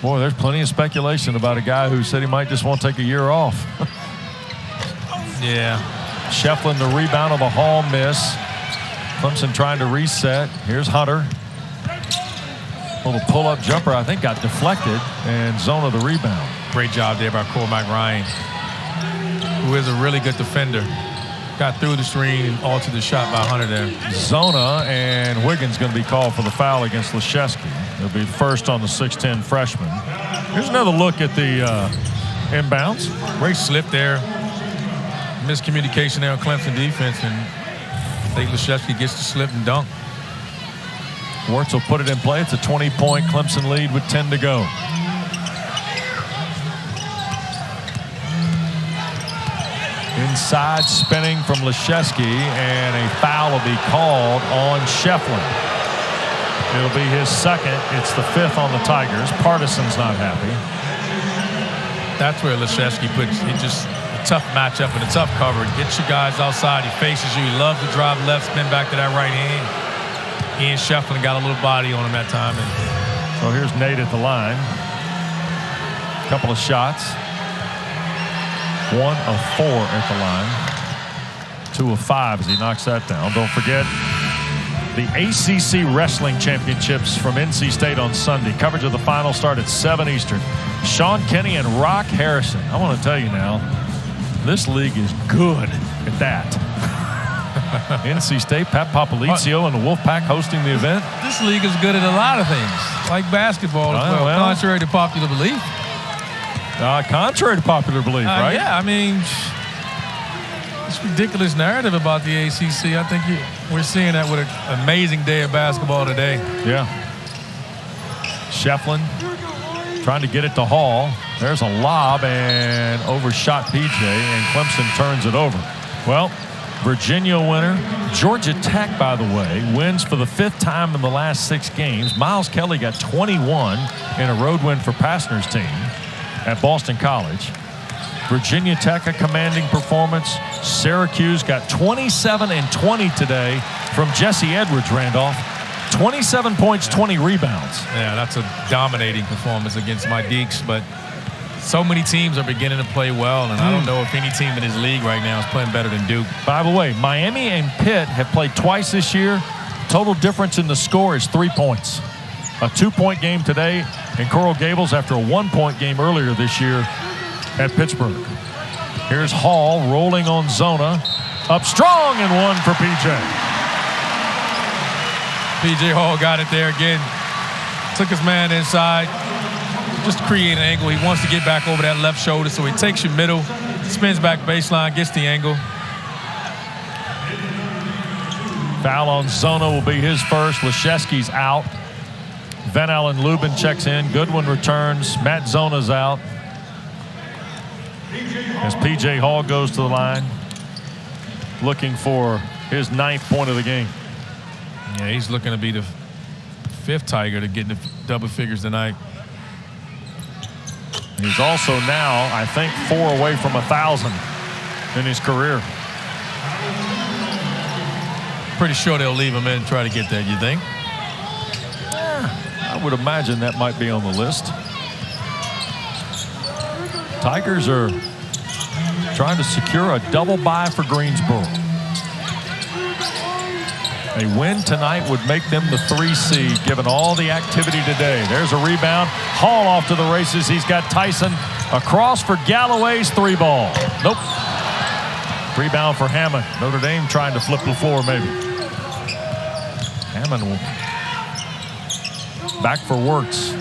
Boy, there's plenty of speculation about a guy who said he might just want to take a year off. Yeah. Schieffelin the rebound of a Hall miss. Clemson trying to reset. Here's Hunter. Little pull-up jumper, I think, got deflected, and Zona the rebound. Great job there by Cormac Ryan, who is a really good defender. Got through the screen and altered the shot by Hunter there. Zona and Wiggins going to be called for the foul against Leschewski. They'll be first on the 6'10 freshman. Here's another look at the inbounds. Great slip there. Miscommunication there on Clemson defense, and I think Leschewski gets to slip and dunk. Wirtz will put it in play. It's a 20-point Clemson lead with 10 to go. Inside spinning from Leschewski, and a foul will be called on Schieffelin. It'll be his second. It's the 5th on the Tigers. Partison's not happy. That's where Leschewski puts it. Just a tough matchup and a tough cover. Gets your guys outside. He faces you. He loves to drive left, spin back to that right hand. Ian Schieffelin got a little body on him that time. So here's Nate at the line. Couple of shots. 1 of 4 at the line. 2 of 5 as he knocks that down. Don't forget the ACC Wrestling Championships from NC State on Sunday. Coverage of the final start at 7 Eastern. Sean Kenny and Rock Harrison. I want to tell you now, this league is good at that. NC State, Pat Popolizio and the Wolfpack hosting the event. This league is good at a lot of things, like basketball as well, contrary to popular belief. Contrary to popular belief, right? Yeah, I mean, it's ridiculous narrative about the ACC. I think we're seeing that with an amazing day of basketball today. Yeah. Schieffelin trying to get it to Hall. There's a lob and overshot PJ, and Clemson turns it over. Well, Virginia winner. Georgia Tech, by the way, wins for the 5th time in the last 6 games. Miles Kelly got 21 in a road win for Pastner's team at Boston College. Virginia Tech, a commanding performance. Syracuse got 27 and 20 today from Jesse Edwards, Randolph. 27 points, 20 rebounds. Yeah, that's a dominating performance against my Deeks, but so many teams are beginning to play well, and I don't know if any team in this league right now is playing better than Duke. By the way, Miami and Pitt have played twice this year. Total difference in the score is 3 points. A 2-point game today in Coral Gables after a 1-point game earlier this year at Pittsburgh. Here's Hall rolling on Zona. Up strong and 1 for PJ. PJ Hall got it there again. Took his man inside. Just to create an angle. He wants to get back over that left shoulder, so he takes your middle, spins back baseline, gets the angle. Foul on Zona will be his first. Leschewski's out. Van Allen Lubin checks in. Goodwin returns. Matt Zona's out. As P.J. Hall goes to the line, looking for his 9th point of the game. Yeah, he's looking to be the 5th Tiger to get in the double figures tonight. He's also now, I think, 4 away from 1,000 in his career. Pretty sure they'll leave him in and try to get that, you think? I would imagine that might be on the list. Tigers are trying to secure a double bye for Greensboro. A win tonight would make them the 3 seed, given all the activity today. There's a rebound. Hall off to the races. He's got Tyson across for Galloway's 3-ball. Nope. Rebound for Hammond. Notre Dame trying to flip the floor, maybe. Hammond will back for Wirtz.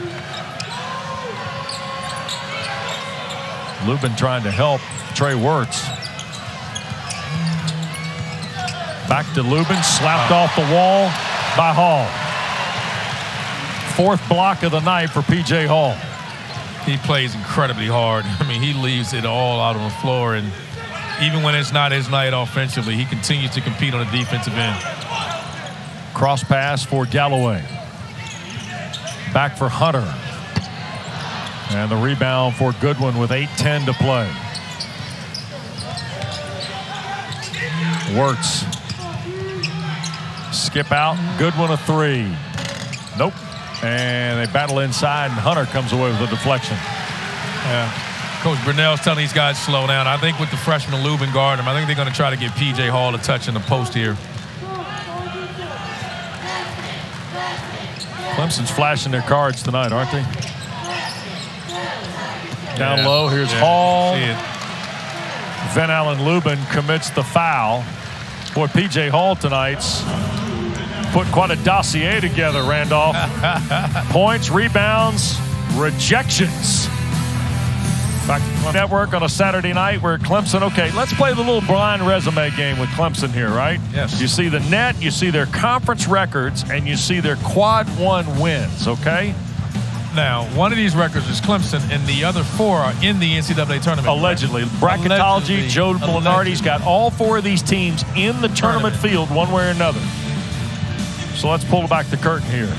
Lubin trying to help Trey Wirtz. Back to Lubin, slapped off the wall by Hall. 4th block of the night for P.J. Hall. He plays incredibly hard. I mean, he leaves it all out on the floor, and even when it's not his night offensively, he continues to compete on the defensive end. Cross pass for Galloway. Back for Hunter. And the rebound for Goodwin with 8:10 to play. Wirtz. Skip out. Goodwin a three. Nope. And they battle inside, and Hunter comes away with a deflection. Yeah. Coach Brunell's telling these guys to slow down. I think with the freshman Lubin guard him, I think they're going to try to get P.J. Hall a touch in the post here. Clemson's flashing their cards tonight, aren't they? Down low, here's Hall. See it. Van Allen Lubin commits the foul. Boy, P.J. Hall tonight's put quite a dossier together, Randolph. Points, rebounds, rejections. Back on network on a Saturday night where Clemson, okay, let's play the little blind resume game with Clemson here, right? Yes. You see the net, you see their conference records, and you see their quad one wins, okay? Now, one of these records is Clemson, and the other four are in the NCAA tournament. Allegedly. Right? Bracketology, Joe Molinardi's got all four of these teams in the tournament field one way or another. So let's pull back the curtain here.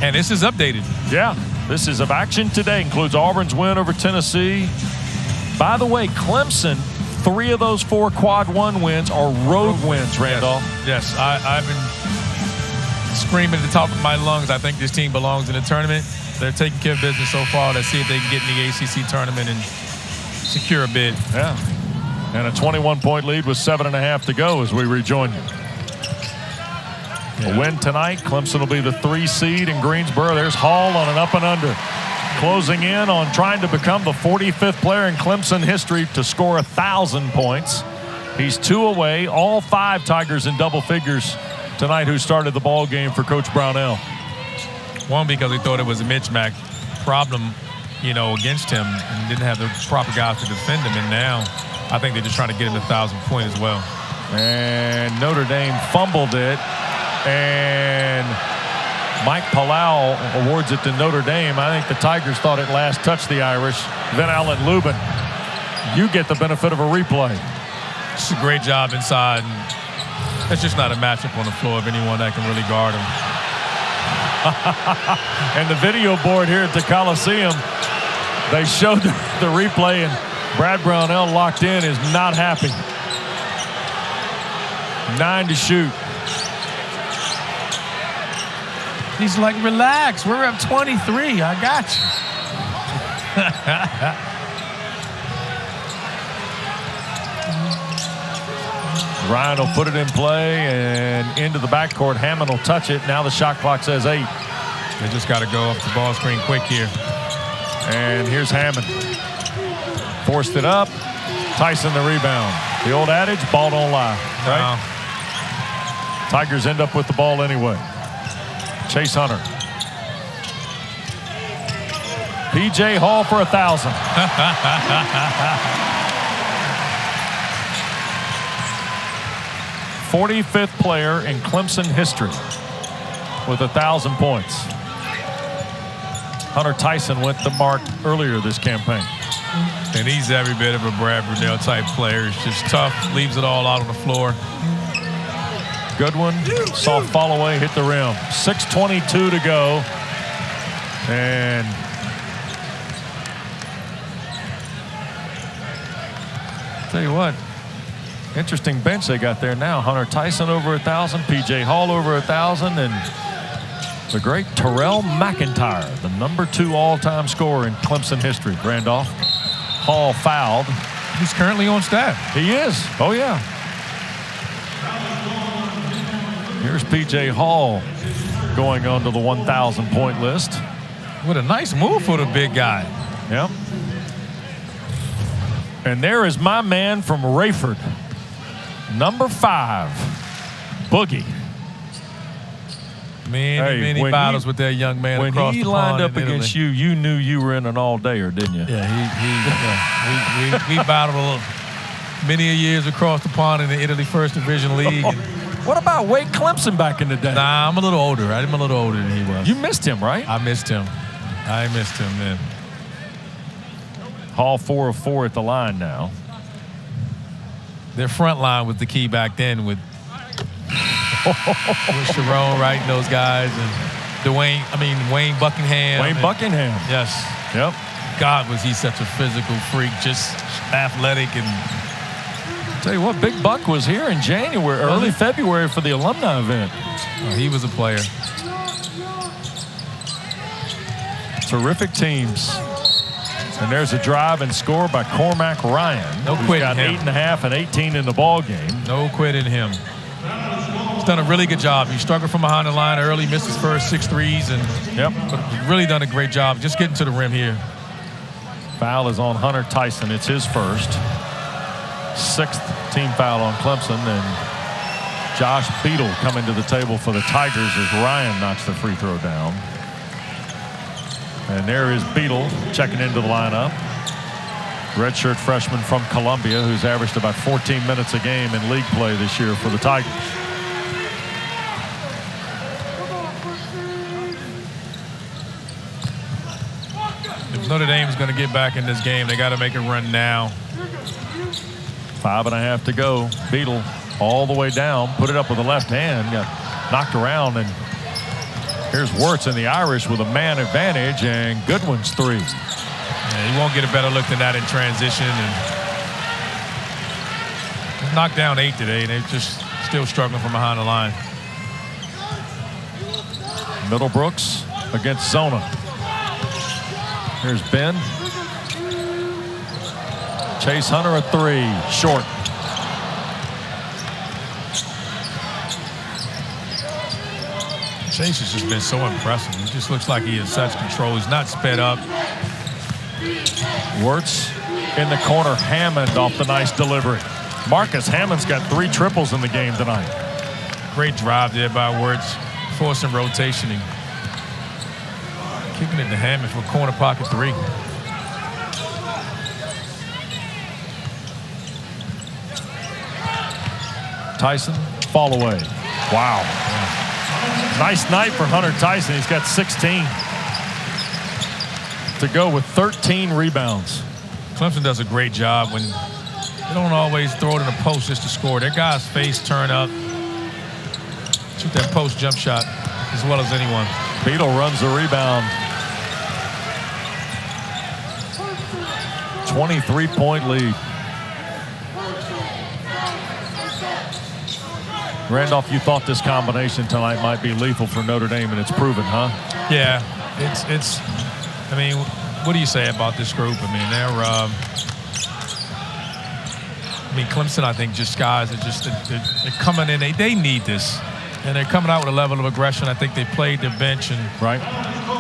And this is updated. Yeah. This is of action today. Includes Auburn's win over Tennessee. By the way, Clemson, 3 of those 4 quad one wins are road wins, Randolph. Yes. I've been screaming at the top of my lungs. I think this team belongs in the tournament. They're taking care of business so far. Let's see if they can get in the ACC tournament and secure a bid. Yeah. And a 21-point lead with 7.5 to go as we rejoin you. A win tonight, Clemson will be the 3 seed in Greensboro. There's Hall on an up and under. Closing in on trying to become the 45th player in Clemson history to score 1,000 points. He's 2 away, all 5 Tigers in double figures tonight who started the ball game for Coach Brownell. One, because he thought it was a mismatch problem, against him and didn't have the proper guys to defend him. And now I think they're just trying to get him to 1,000 point as well. And Notre Dame fumbled it. And Mike Palau awards it to Notre Dame. I think the Tigers thought it last touched the Irish. Van Allen Lubin, you get the benefit of a replay. It's a great job inside. And it's just not a matchup on the floor of anyone that can really guard him. And the video board here at the Coliseum, they showed the replay, and Brad Brownell locked in is not happy. 9 to shoot. He's like, relax. We're up 23. I got you. Ryan will put it in play and into the backcourt. Hammond will touch it. Now the shot clock says 8. They just got to go up the ball screen quick here. And here's Hammond. Forced it up. Tyson the rebound. The old adage, ball don't lie, right? Tigers end up with the ball anyway. Chase Hunter. P.J. Hall for 1,000. 45th player in Clemson history with 1,000 points. Hunter Tyson went the mark earlier this campaign. And he's every bit of a Brad Brunell type player. He's just tough, leaves it all out on the floor. Goodwin, soft fall away, hit the rim. 6:22 to go. And tell you what, interesting bench they got there now. Hunter Tyson over 1,000, P.J. Hall over 1,000, and the great Terrell McIntyre, the #2 all-time scorer in Clemson history. Randolph. Hall fouled. He's currently on staff. He is. Oh, yeah. Here's P.J. Hall going onto the 1,000-point list. What a nice move for the big guy. Yep. And there is my man from Rayford, #5, Boogie. Many battles with that young man across the pond. When he lined up against you, you knew you were in an all-dayer, didn't you? Yeah, we battled many years across the pond in the Italy First Division League. What about Wake Clemson back in the day? Nah, I'm a little older. I'm a little older than he was. You missed him, right? I missed him, man. Hall 4 of 4 at the line now. Their front line was the key back then with Sharon writing those guys. And Wayne Buckingham. Wayne Buckingham. Yes. Yep. God, was he such a physical freak, just athletic. And tell you what, Big Buck was here in January, early February for the alumni event. Oh, he was a player. Terrific teams. And there's a drive and score by Cormac Ryan. No quit. Got 8.5 and 18 in the ball game. No quit in him. He's done a really good job. He struggled from behind the line early, missed his first 6 threes, and but really done a great job just getting to the rim here. Foul is on Hunter Tyson. It's his first. 6th team foul on Clemson, and Josh Beadle coming to the table for the Tigers as Ryan knocks the free throw down. And there is Beadle checking into the lineup. Redshirt freshman from Columbia who's averaged about 14 minutes a game in league play this year for the Tigers. If Notre Dame is going to get back in this game, they got to make a run now. 5.5 to go. Beadle all the way down, put it up with the left hand, got knocked around, and here's Wirtz in the Irish with a man advantage, and Goodwin's 3. Yeah, he won't get a better look than that in transition. And knocked down 8 today, and they're just still struggling from behind the line. Middlebrooks against Zona. Here's Ben. Chase Hunter a 3, short. Chase has just been so impressive. He just looks like he has such control. He's not sped up. Wirtz in the corner. Hammond off the nice delivery. Marcus Hammond's got 3 triples in the game tonight. Great drive there by Wirtz, forcing rotation and kicking it to Hammond for a corner pocket 3. Tyson, fall away. Wow. Nice night for Hunter Tyson. He's got 16 to go with 13 rebounds. Clemson does a great job when they don't always throw it in the post just to score. Their guys' face turn up, shoot that post jump shot as well as anyone. Beadle runs the rebound. 23-point lead. Randolph, you thought this combination tonight might be lethal for Notre Dame, and it's proven, huh? Yeah, it's. I mean, what do you say about this group? I mean, they're. Clemson, I think, just guys that just they're coming in. They need this, and they're coming out with a level of aggression. I think they played their bench, and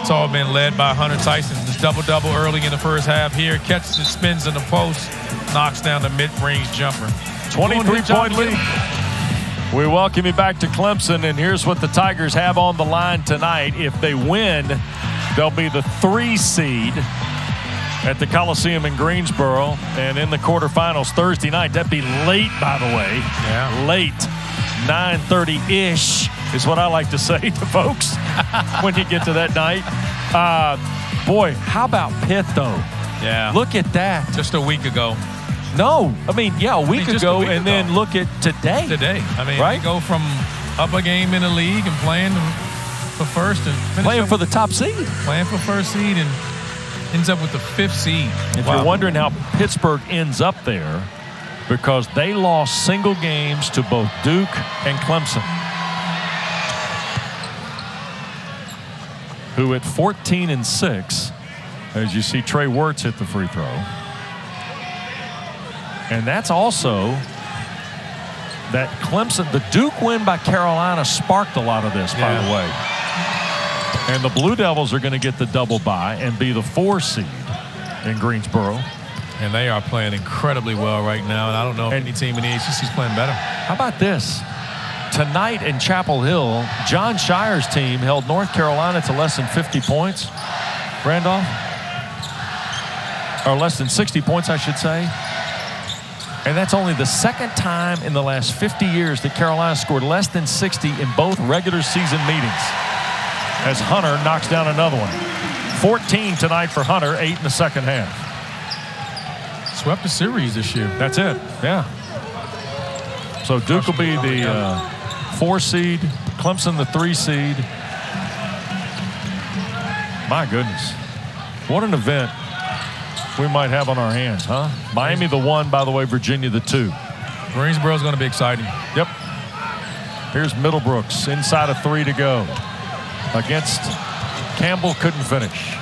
it's all been led by Hunter Tyson. This double-double early in the first half here, catches it, spins in the post, knocks down the mid-range jumper. 23-point lead. We welcome you back to Clemson, and here's what the Tigers have on the line tonight. If they win, they'll be the 3 seed at the Coliseum in Greensboro, and in the quarterfinals Thursday night. That'd be late, by the way. Yeah. Late. 9:30-ish is what I like to say to folks when you get to that night. Boy, how about Pitt, though? Yeah. Look at that. Just a week ago. No, a week ago, and then look at today. Right? Go from up a game in the league and playing for first and playing for the top seed. Playing for first seed and ends up with the 5th seed. If you're wondering how Pittsburgh ends up there, because they lost single games to both Duke and Clemson, who at 14-6, as you see Trey Wirtz hit the free throw. And that's also that Clemson, the Duke win by Carolina sparked a lot of this, by the way. And the Blue Devils are going to get the double bye and be the 4 seed in Greensboro. And they are playing incredibly well right now. And I don't know if any team in the ACC is playing better. How about this? Tonight in Chapel Hill, John Shire's team held North Carolina to less than 50 points. Randolph? Or less than 60 points, I should say. And that's only the 2nd time in the last 50 years that Carolina scored less than 60 in both regular season meetings, as Hunter knocks down another one. 14 tonight for Hunter, 8 in the second half. Swept the series this year. That's it, yeah. So Duke will be the 4 seed, Clemson the 3 seed. My goodness. What an event we might have on our hands, huh? Miami the 1, by the way, Virginia the 2. Greensboro's going to be exciting. Yep. Here's Middlebrooks, inside of 3 to go. Against Campbell, couldn't finish.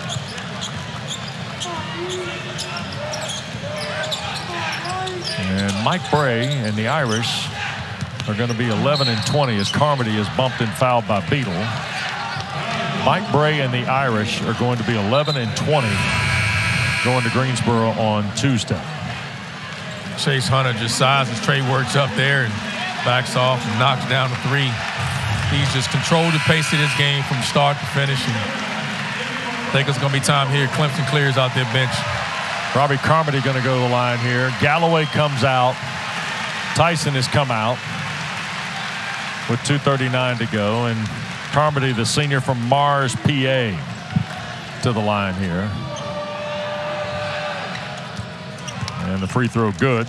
And Mike Bray and the Irish are going to be 11 and 20 as Carmody is bumped and fouled by Beadle. Mike Bray and the Irish are going to be 11 and 20 going to Greensboro on Tuesday. Chase Hunter just sizes Trey works up there and backs off and knocks down the 3. He's just controlled the pace of this game from start to finish. And I think it's going to be time here. Clemson clears out their bench. Robbie Carmody going to go to the line here. Galloway comes out. Tyson has come out with 2:39 to go. And Carmody, the senior from Mars, PA, to the line here. And the free throw good.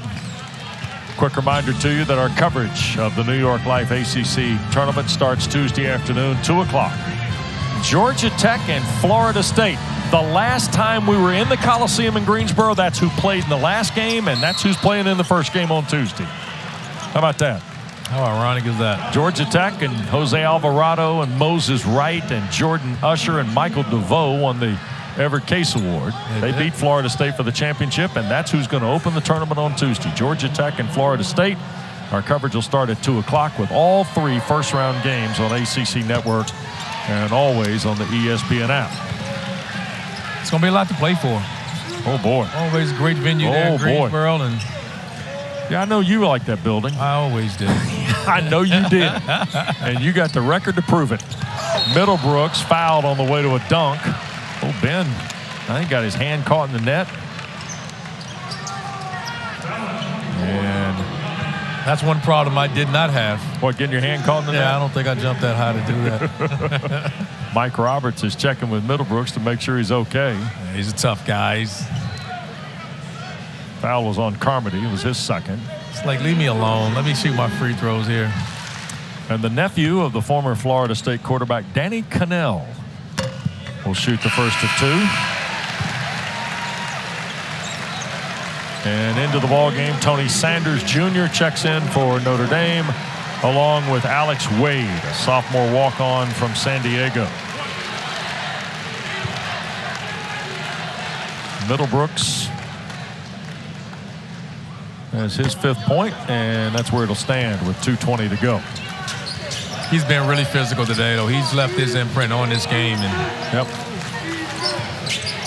Quick reminder to you that our coverage of the New York Life ACC tournament starts Tuesday afternoon, 2 o'clock. Georgia Tech and Florida State. The last time we were in the Coliseum in Greensboro, that's who played in the last game, and that's who's playing in the first game on Tuesday. How about that? How ironic is that? Georgia Tech and Jose Alvarado and Moses Wright and Jordan Usher and Michael DeVoe won the Everett Case Award. They beat Florida State for the championship, and that's who's going to open the tournament on Tuesday. Georgia Tech and Florida State. Our coverage will start at 2 o'clock with all 3 first-round games on ACC Network and always on the ESPN app. It's going to be a lot to play for. Oh, boy. Always a great venue there in Greensboro. And yeah, I know you like that building. I always did. I know you did. And you got the record to prove it. Middlebrooks fouled on the way to a dunk. Oh, Ben, I think got his hand caught in the net. And that's one problem I did not have. What, getting your hand caught in the net? Yeah, I don't think I jumped that high to do that. Mike Roberts is checking with Middlebrooks to make sure he's okay. Yeah, he's a tough guy. Foul was on Carmody. It was his second. It's like, leave me alone. Let me shoot my free throws here. And the nephew of the former Florida State quarterback, Danny Cannell, will shoot the first of 2. And into the ball game, Tony Sanders Jr. checks in for Notre Dame, along with Alex Wade, a sophomore walk-on from San Diego. Middlebrooks has his 5th point, and that's where it'll stand with 2:20 to go. He's been really physical today, though. He's left his imprint on this game. Yep.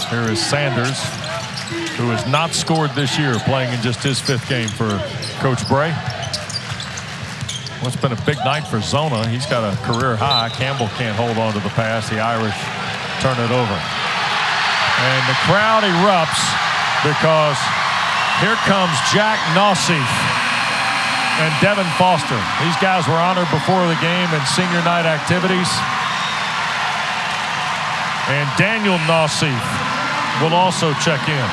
Here is Sanders, who has not scored this year, playing in just his 5th game for Coach Bray. Well, it's been a big night for Zona. He's got a career high. Campbell can't hold on to the pass. The Irish turn it over. And the crowd erupts because here comes Jack Nassif and Devin Foster. These guys were honored before the game in senior night activities. And Daniel Nassif will also check in.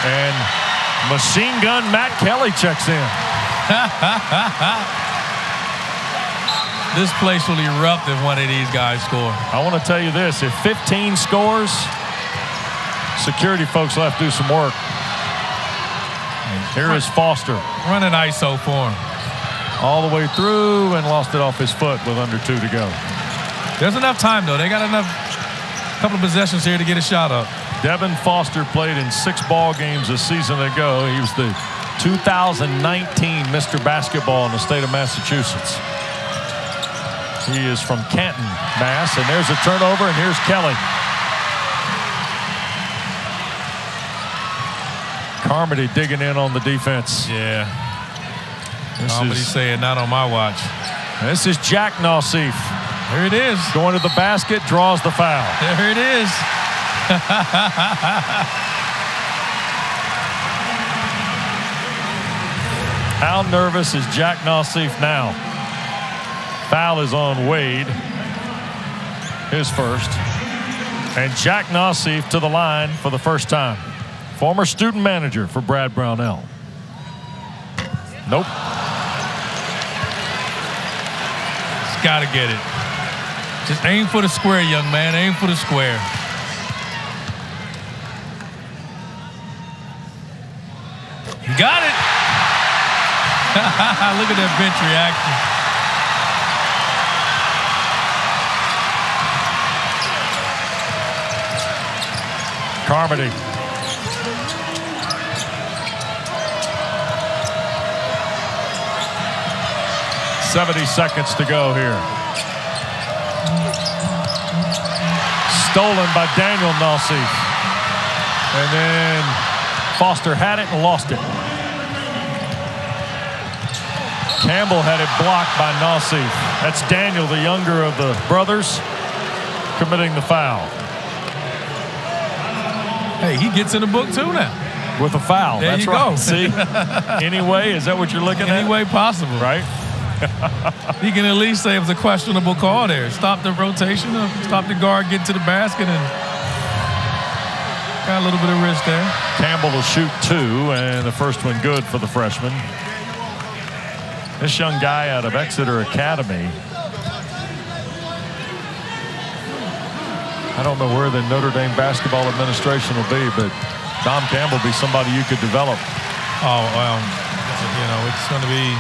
And Machine Gun Matt Kelly checks in. This place will erupt if one of these guys score. I want to tell you this, if 15 scores, security folks will have to do some work. Here is Foster. Run an ISO for him. All the way through and lost it off his foot with under 2 to go. There's enough time, though. They got enough, couple of possessions here to get a shot up. Devin Foster played in 6 ball games a season ago. He was the 2019 Mr. Basketball in the state of Massachusetts. He is from Canton, Mass. And there's a turnover, and here's Kelly. Carmody digging in on the defense. Yeah. Carmody's saying, not on my watch. This is Jack Nassif. Here it is. Going to the basket, draws the foul. There it is. How nervous is Jack Nassif now? Foul is on Wade. His first. And Jack Nassif to the line for the first time. Former student manager for Brad Brownell. Nope. Gotta get it. Just aim for the square, young man. Aim for the square. You got it. Look at that bench reaction. Carmody. "70 seconds to go here." Stolen by Daniel Nassif. And then Foster had it and lost it. Campbell had it blocked by Nassif. That's Daniel, the younger of the brothers, committing the foul. Hey, he gets in the book too now. With a foul. There That's you right. go. See? Anyway, is that what you're looking at? Any way possible. Right? He can at least say it was a questionable call there. Stop the rotation, stop the guard, get to the basket, and got a little bit of risk there. Campbell will shoot 2, and the first one good for the freshman. This young guy out of Exeter Academy. I don't know where the Notre Dame basketball administration will be, but Dom Campbell will be somebody you could develop. Oh, well, you know, it's going to be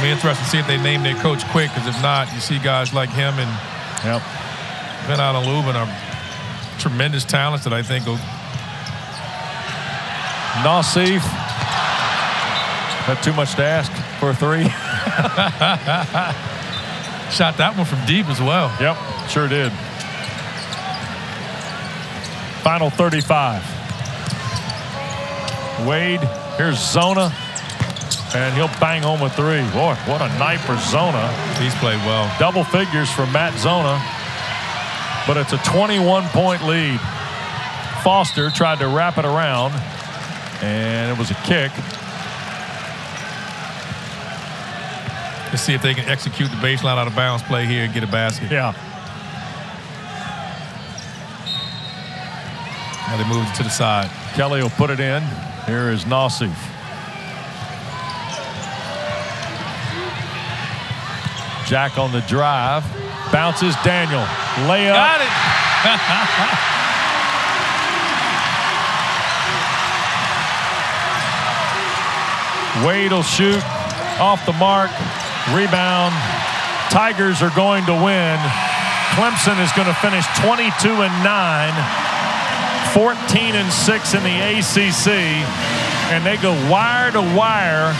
interesting to see if they name their coach quick, because if not, you see guys like him and Ben Lubin are tremendous talents that I think will. Nassif. That too much to ask for a 3? Shot that one from deep as well. Yep, sure did. Final 35. Wade, here's Zona, and he'll bang home a 3. Boy, what a night for Zona. He's played well. Double figures for Matt Zona, but it's a 21-point lead. Foster tried to wrap it around, and it was a kick. Let's see if they can execute the baseline out of bounds play here and get a basket. Yeah. Now they moved it to the side. Kelly will put it in. Here is Nassif. Jack on the drive. Bounces Daniel. Layup. Got it. Wade will shoot off the mark. Rebound. Tigers are going to win. Clemson is going to finish 22-9. 14-6 in the ACC, and they go wire to wire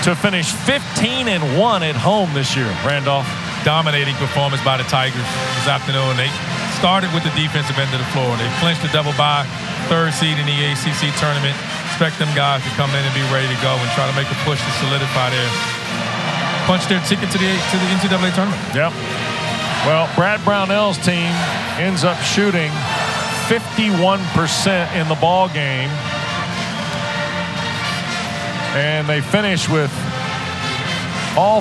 to finish 15-1 at home this year. Randolph. Dominating performance by the Tigers this afternoon. They started with the defensive end of the floor. They clinched the double bye, 3rd seed in the ACC tournament. Expect them guys to come in and be ready to go and try to make a push to solidify punch their ticket to the NCAA tournament. Yep. Well, Brad Brownell's team ends up shooting 51% in the ball game, and they finish with all